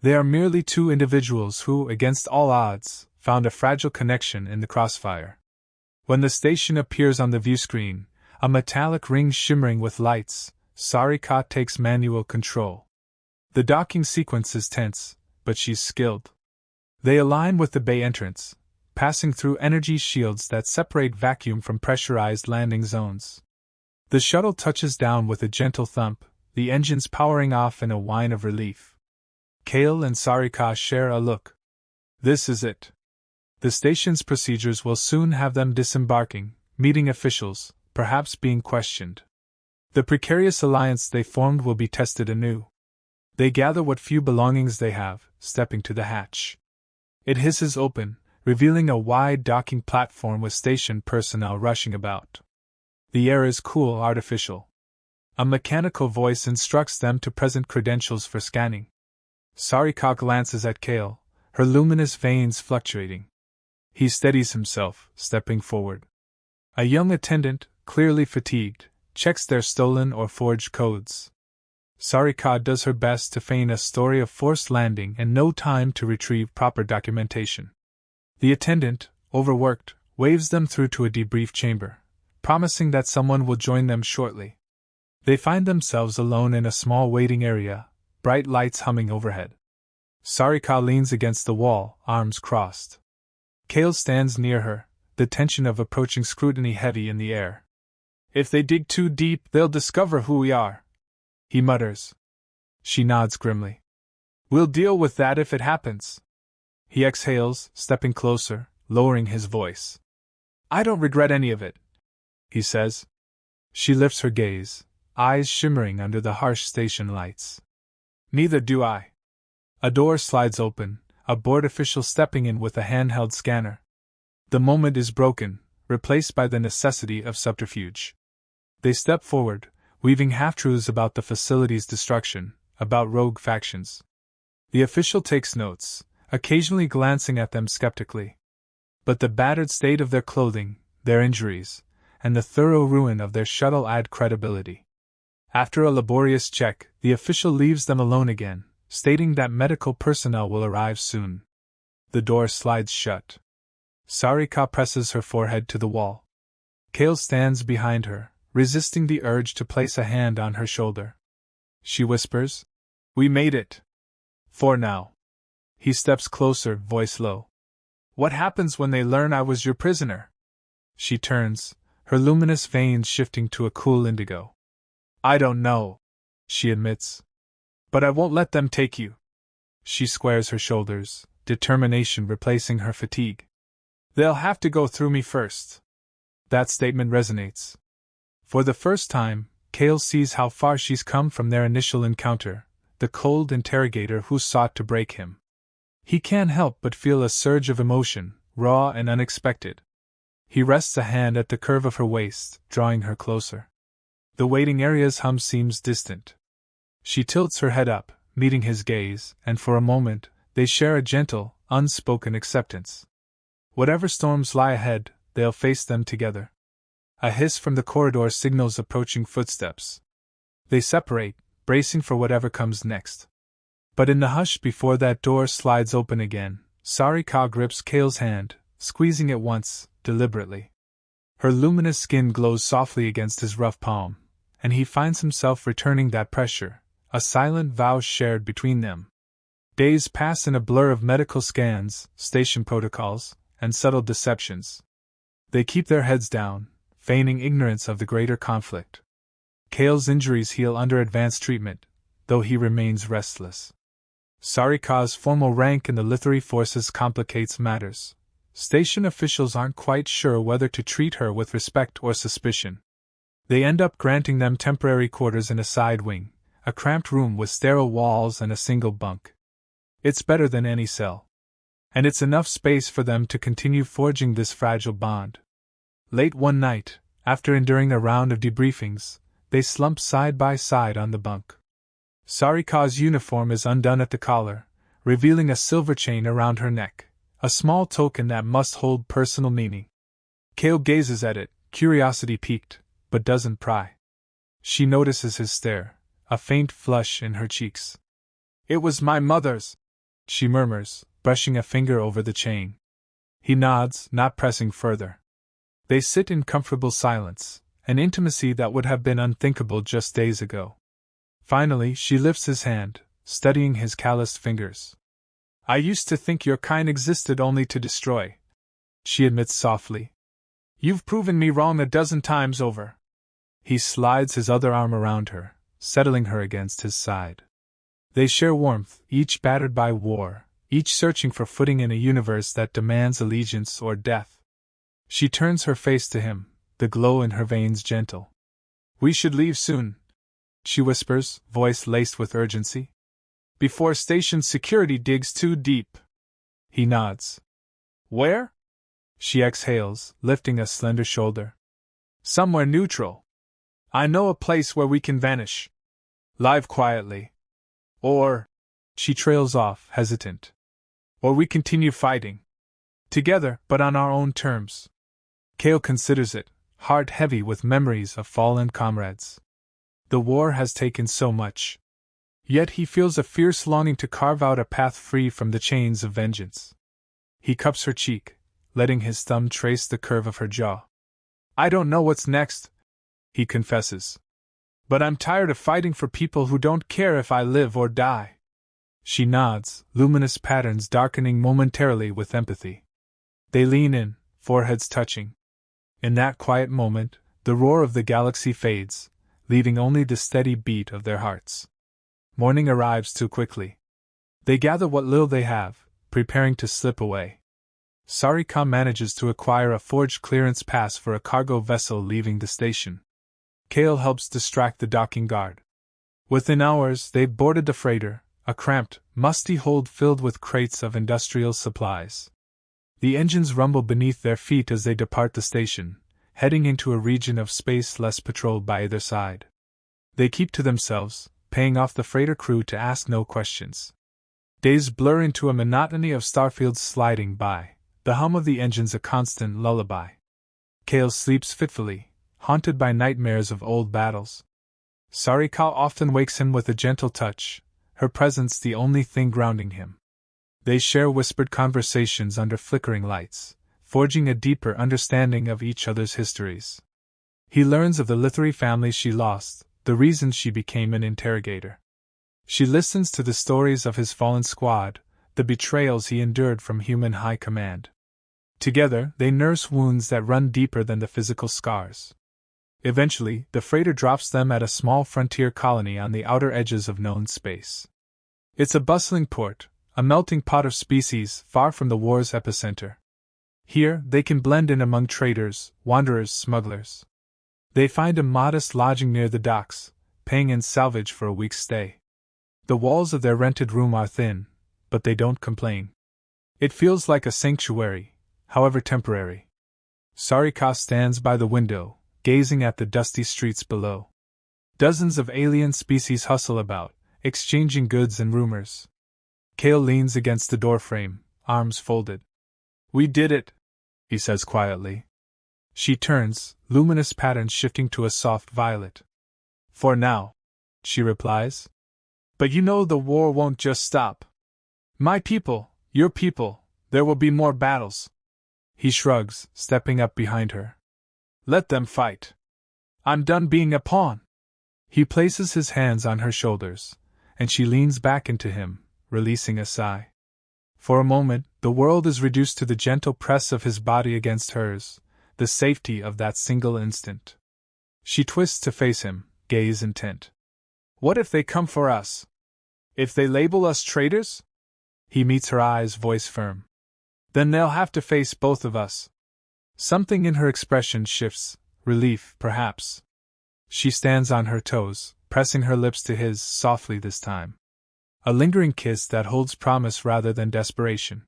They are merely two individuals who, against all odds, found a fragile connection in the crossfire. When the station appears on the viewscreen, a metallic ring shimmering with lights, Sarika takes manual control. The docking sequence is tense, but she's skilled. They align with the bay entrance, passing through energy shields that separate vacuum from pressurized landing zones. The shuttle touches down with a gentle thump, the engines powering off in a whine of relief. Kale and Sarika share a look. This is it. The station's procedures will soon have them disembarking, meeting officials, perhaps being questioned. The precarious alliance they formed will be tested anew. They gather what few belongings they have, stepping to the hatch. It hisses open, revealing a wide docking platform with station personnel rushing about. The air is cool, artificial. A mechanical voice instructs them to present credentials for scanning. Sarika glances at Kale, her luminous veins fluctuating. He steadies himself, stepping forward. A young attendant, clearly fatigued, checks their stolen or forged codes. Sarika does her best to feign a story of forced landing and no time to retrieve proper documentation. The attendant, overworked, waves them through to a debrief chamber, promising that someone will join them shortly. They find themselves alone in a small waiting area, bright lights humming overhead. Sarika leans against the wall, arms crossed. Kale stands near her, the tension of approaching scrutiny heavy in the air. "If they dig too deep, they'll discover who we are," he mutters. She nods grimly. "We'll deal with that if it happens." He exhales, stepping closer, lowering his voice. "I don't regret any of it," he says. She lifts her gaze, eyes shimmering under the harsh station lights. "Neither do I." A door slides open, a board official stepping in with a handheld scanner. The moment is broken, replaced by the necessity of subterfuge. They step forward, weaving half-truths about the facility's destruction, about rogue factions. The official takes notes, occasionally glancing at them skeptically. But the battered state of their clothing, their injuries, and the thorough ruin of their shuttle add credibility. After a laborious check, the official leaves them alone again, stating that medical personnel will arrive soon. The door slides shut. Sarika presses her forehead to the wall. Kale stands behind her, resisting the urge to place a hand on her shoulder. She whispers, "We made it. For now." He steps closer, voice low. "What happens when they learn I was your prisoner?" She turns, her luminous veins shifting to a cool indigo. "I don't know," she admits. "But I won't let them take you." She squares her shoulders, determination replacing her fatigue. "They'll have to go through me first." That statement resonates. For the first time, Kale sees how far she's come from their initial encounter, the cold interrogator who sought to break him. He can't help but feel a surge of emotion, raw and unexpected. He rests a hand at the curve of her waist, drawing her closer. The waiting area's hum seems distant. She tilts her head up, meeting his gaze, and for a moment, they share a gentle, unspoken acceptance. Whatever storms lie ahead, they'll face them together. A hiss from the corridor signals approaching footsteps. They separate, bracing for whatever comes next. But in the hush before that door slides open again, Sarika grips Kale's hand, squeezing it once, deliberately. Her luminous skin glows softly against his rough palm, and he finds himself returning that pressure, a silent vow shared between them. Days pass in a blur of medical scans, station protocols, and subtle deceptions. They keep their heads down, feigning ignorance of the greater conflict. Kale's injuries heal under advanced treatment, though he remains restless. Sarika's formal rank in the Lithari forces complicates matters. Station officials aren't quite sure whether to treat her with respect or suspicion. They end up granting them temporary quarters in a side wing, a cramped room with sterile walls and a single bunk. It's better than any cell. And it's enough space for them to continue forging this fragile bond. Late one night, after enduring a round of debriefings, they slump side by side on the bunk. Sarika's uniform is undone at the collar, revealing a silver chain around her neck, a small token that must hold personal meaning. Kale gazes at it, curiosity piqued, but doesn't pry. She notices his stare, a faint flush in her cheeks. "It was my mother's," she murmurs, brushing a finger over the chain. He nods, not pressing further. They sit in comfortable silence, an intimacy that would have been unthinkable just days ago. Finally, she lifts his hand, studying his calloused fingers. "I used to think your kind existed only to destroy," she admits softly. "You've proven me wrong a dozen times over." He slides his other arm around her, settling her against his side. They share warmth, each battered by war, each searching for footing in a universe that demands allegiance or death. She turns her face to him, the glow in her veins gentle. "We should leave soon," she whispers, voice laced with urgency. "Before station security digs too deep." He nods. "Where?" she exhales, lifting a slender shoulder. "Somewhere neutral. I know a place where we can vanish. Live quietly. Or," she trails off, hesitant. "Or we continue fighting. Together, but on our own terms." Kale considers it, heart heavy with memories of fallen comrades. The war has taken so much. Yet he feels a fierce longing to carve out a path free from the chains of vengeance. He cups her cheek, letting his thumb trace the curve of her jaw. "I don't know what's next," he confesses. "But I'm tired of fighting for people who don't care if I live or die." She nods, luminous patterns darkening momentarily with empathy. They lean in, foreheads touching. In that quiet moment, the roar of the galaxy fades, leaving only the steady beat of their hearts. Morning arrives too quickly. They gather what little they have, preparing to slip away. Sarika manages to acquire a forged clearance pass for a cargo vessel leaving the station. Kale helps distract the docking guard. Within hours, they've boarded the freighter, a cramped, musty hold filled with crates of industrial supplies. The engines rumble beneath their feet as they depart the station, heading into a region of space less patrolled by either side. They keep to themselves, paying off the freighter crew to ask no questions. Days blur into a monotony of starfields sliding by, the hum of the engines a constant lullaby. Kale sleeps fitfully, haunted by nightmares of old battles. Sarika often wakes him with a gentle touch, her presence the only thing grounding him. They share whispered conversations under flickering lights, forging a deeper understanding of each other's histories. He learns of the Lithari family she lost, the reason she became an interrogator. She listens to the stories of his fallen squad, the betrayals he endured from human high command. Together, they nurse wounds that run deeper than the physical scars. Eventually, the freighter drops them at a small frontier colony on the outer edges of known space. It's a bustling port, a melting pot of species far from the war's epicenter. Here, they can blend in among traders, wanderers, smugglers. They find a modest lodging near the docks, paying in salvage for a week's stay. The walls of their rented room are thin, but they don't complain. It feels like a sanctuary, however temporary. Sarika stands by the window, gazing at the dusty streets below. Dozens of alien species hustle about, exchanging goods and rumors. Kale leans against the doorframe, arms folded. "We did it," he says quietly. She turns, luminous patterns shifting to a soft violet. "For now," she replies. "But you know the war won't just stop. My people, your people, there will be more battles." He shrugs, stepping up behind her. "Let them fight. I'm done being a pawn." He places his hands on her shoulders, and she leans back into him, releasing a sigh. For a moment, the world is reduced to the gentle press of his body against hers, the safety of that single instant. She twists to face him, gaze intent. What if they come for us? If they label us traitors? He meets her eyes, voice firm. Then they'll have to face both of us. Something in her expression shifts, relief, perhaps. She stands on her toes, pressing her lips to his, softly this time. A lingering kiss that holds promise rather than desperation.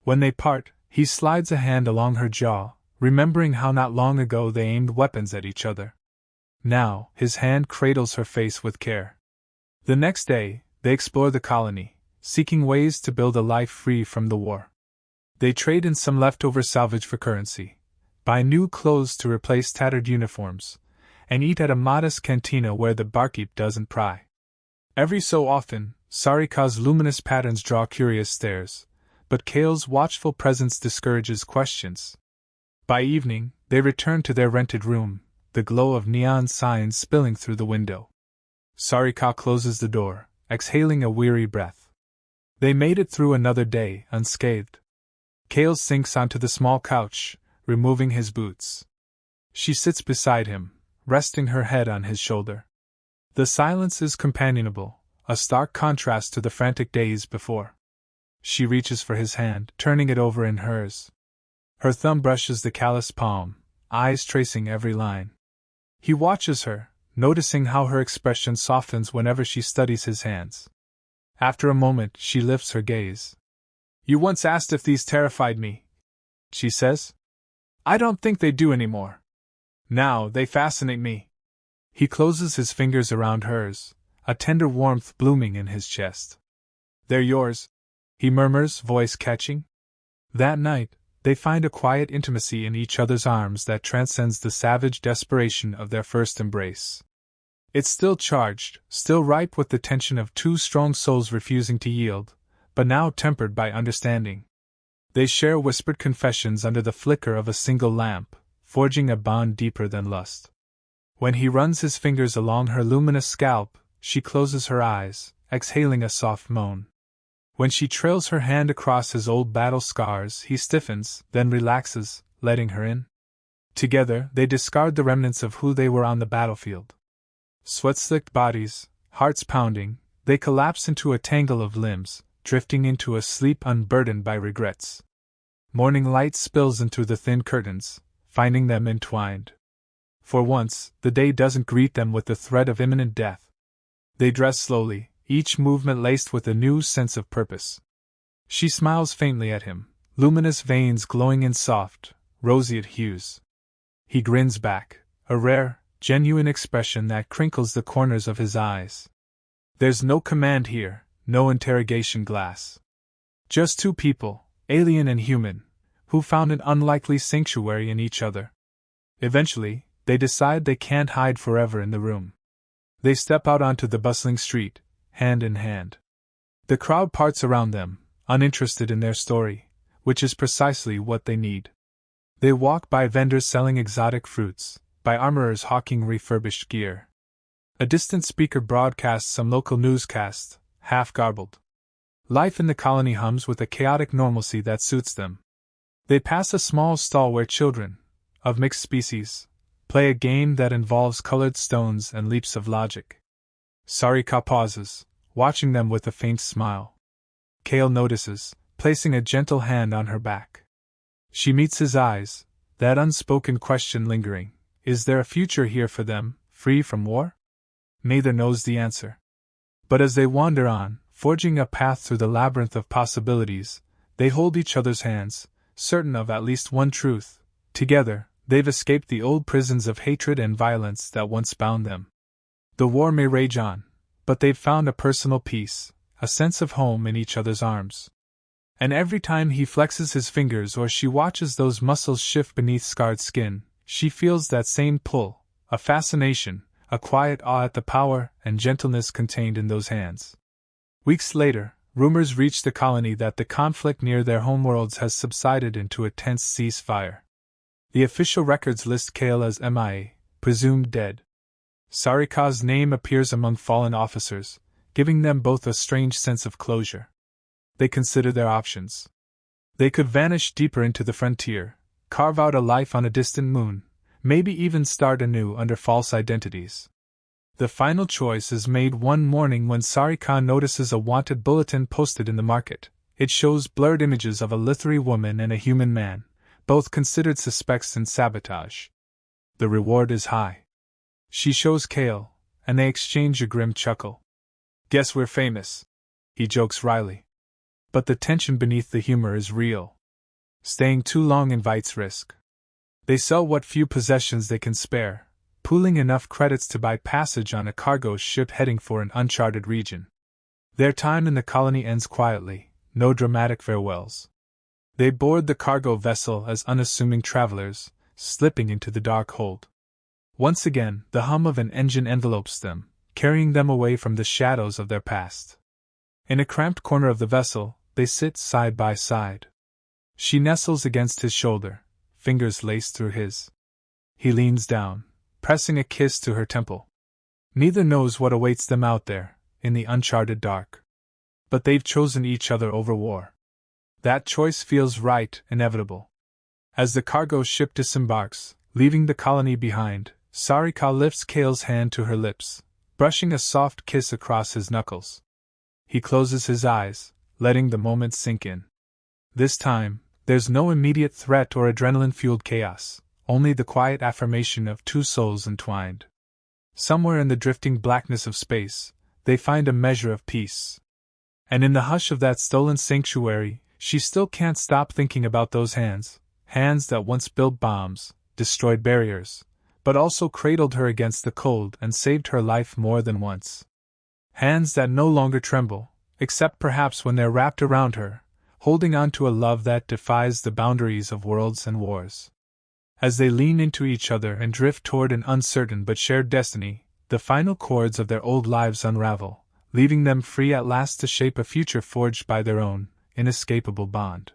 When they part, he slides a hand along her jaw, remembering how not long ago they aimed weapons at each other. Now, his hand cradles her face with care. The next day, they explore the colony, seeking ways to build a life free from the war. They trade in some leftover salvage for currency, buy new clothes to replace tattered uniforms, and eat at a modest cantina where the barkeep doesn't pry. Every so often, Sarika's luminous patterns draw curious stares, but Kale's watchful presence discourages questions. By evening, they return to their rented room, the glow of neon signs spilling through the window. Sarika closes the door, exhaling a weary breath. They made it through another day, unscathed. Kale sinks onto the small couch, removing his boots. She sits beside him, resting her head on his shoulder. The silence is companionable, a stark contrast to the frantic days before. She reaches for his hand, turning it over in hers. Her thumb brushes the calloused palm, eyes tracing every line. He watches her, noticing how her expression softens whenever she studies his hands. After a moment, she lifts her gaze. You once asked if these terrified me, she says. I don't think they do anymore. Now they fascinate me. He closes his fingers around hers, a tender warmth blooming in his chest. They're yours, he murmurs, voice catching. That night, they find a quiet intimacy in each other's arms that transcends the savage desperation of their first embrace. It's still charged, still ripe with the tension of two strong souls refusing to yield, but now tempered by understanding. They share whispered confessions under the flicker of a single lamp, forging a bond deeper than lust. When he runs his fingers along her luminous scalp, she closes her eyes, exhaling a soft moan. When she trails her hand across his old battle scars, he stiffens, then relaxes, letting her in. Together, they discard the remnants of who they were on the battlefield. Sweat-slicked bodies, hearts pounding, they collapse into a tangle of limbs, drifting into a sleep unburdened by regrets. Morning light spills into the thin curtains, finding them entwined. For once, the day doesn't greet them with the threat of imminent death. They dress slowly, each movement laced with a new sense of purpose. She smiles faintly at him, luminous veins glowing in soft, roseate hues. He grins back, a rare, genuine expression that crinkles the corners of his eyes. There's no command here, no interrogation glass. Just two people, alien and human, who found an unlikely sanctuary in each other. Eventually, they decide they can't hide forever in the room. They step out onto the bustling street, hand in hand. The crowd parts around them, uninterested in their story, which is precisely what they need. They walk by vendors selling exotic fruits, by armorers hawking refurbished gear. A distant speaker broadcasts some local newscast, half garbled. Life in the colony hums with a chaotic normalcy that suits them. They pass a small stall where children, of mixed species, play a game that involves colored stones and leaps of logic. Sarika pauses, watching them with a faint smile. Kale notices, placing a gentle hand on her back. She meets his eyes, that unspoken question lingering. Is there a future here for them, free from war? Neither knows the answer. But as they wander on, forging a path through the labyrinth of possibilities, they hold each other's hands, certain of at least one truth. Together, they've escaped the old prisons of hatred and violence that once bound them. The war may rage on, but they've found a personal peace, a sense of home in each other's arms. And every time he flexes his fingers or she watches those muscles shift beneath scarred skin, she feels that same pull, a fascination, a quiet awe at the power and gentleness contained in those hands. Weeks later, rumors reach the colony that the conflict near their homeworlds has subsided into a tense ceasefire. The official records list Kale as MIA, presumed dead. Sarika's name appears among fallen officers, giving them both a strange sense of closure. They consider their options. They could vanish deeper into the frontier, carve out a life on a distant moon, maybe even start anew under false identities. The final choice is made one morning when Sarika notices a wanted bulletin posted in the market. It shows blurred images of a Lithari woman and a human man, both considered suspects in sabotage. The reward is high. She shows Kale, and they exchange a grim chuckle. "Guess we're famous," he jokes wryly. But the tension beneath the humor is real. Staying too long invites risk. They sell what few possessions they can spare, pooling enough credits to buy passage on a cargo ship heading for an uncharted region. Their time in the colony ends quietly, no dramatic farewells. They board the cargo vessel as unassuming travelers, slipping into the dark hold. Once again, the hum of an engine envelopes them, carrying them away from the shadows of their past. In a cramped corner of the vessel, they sit side by side. She nestles against his shoulder, fingers laced through his. He leans down, pressing a kiss to her temple. Neither knows what awaits them out there, in the uncharted dark. But they've chosen each other over war. That choice feels right, inevitable. As the cargo ship disembarks, leaving the colony behind, Sarika lifts Kale's hand to her lips, brushing a soft kiss across his knuckles. He closes his eyes, letting the moment sink in. This time, there's no immediate threat or adrenaline-fueled chaos, only the quiet affirmation of two souls entwined. Somewhere in the drifting blackness of space, they find a measure of peace. And in the hush of that stolen sanctuary, she still can't stop thinking about those hands that once built bombs, destroyed barriers, but also cradled her against the cold and saved her life more than once. Hands that no longer tremble, except perhaps when they're wrapped around her, holding on to a love that defies the boundaries of worlds and wars. As they lean into each other and drift toward an uncertain but shared destiny, the final chords of their old lives unravel, leaving them free at last to shape a future forged by their own inescapable bond.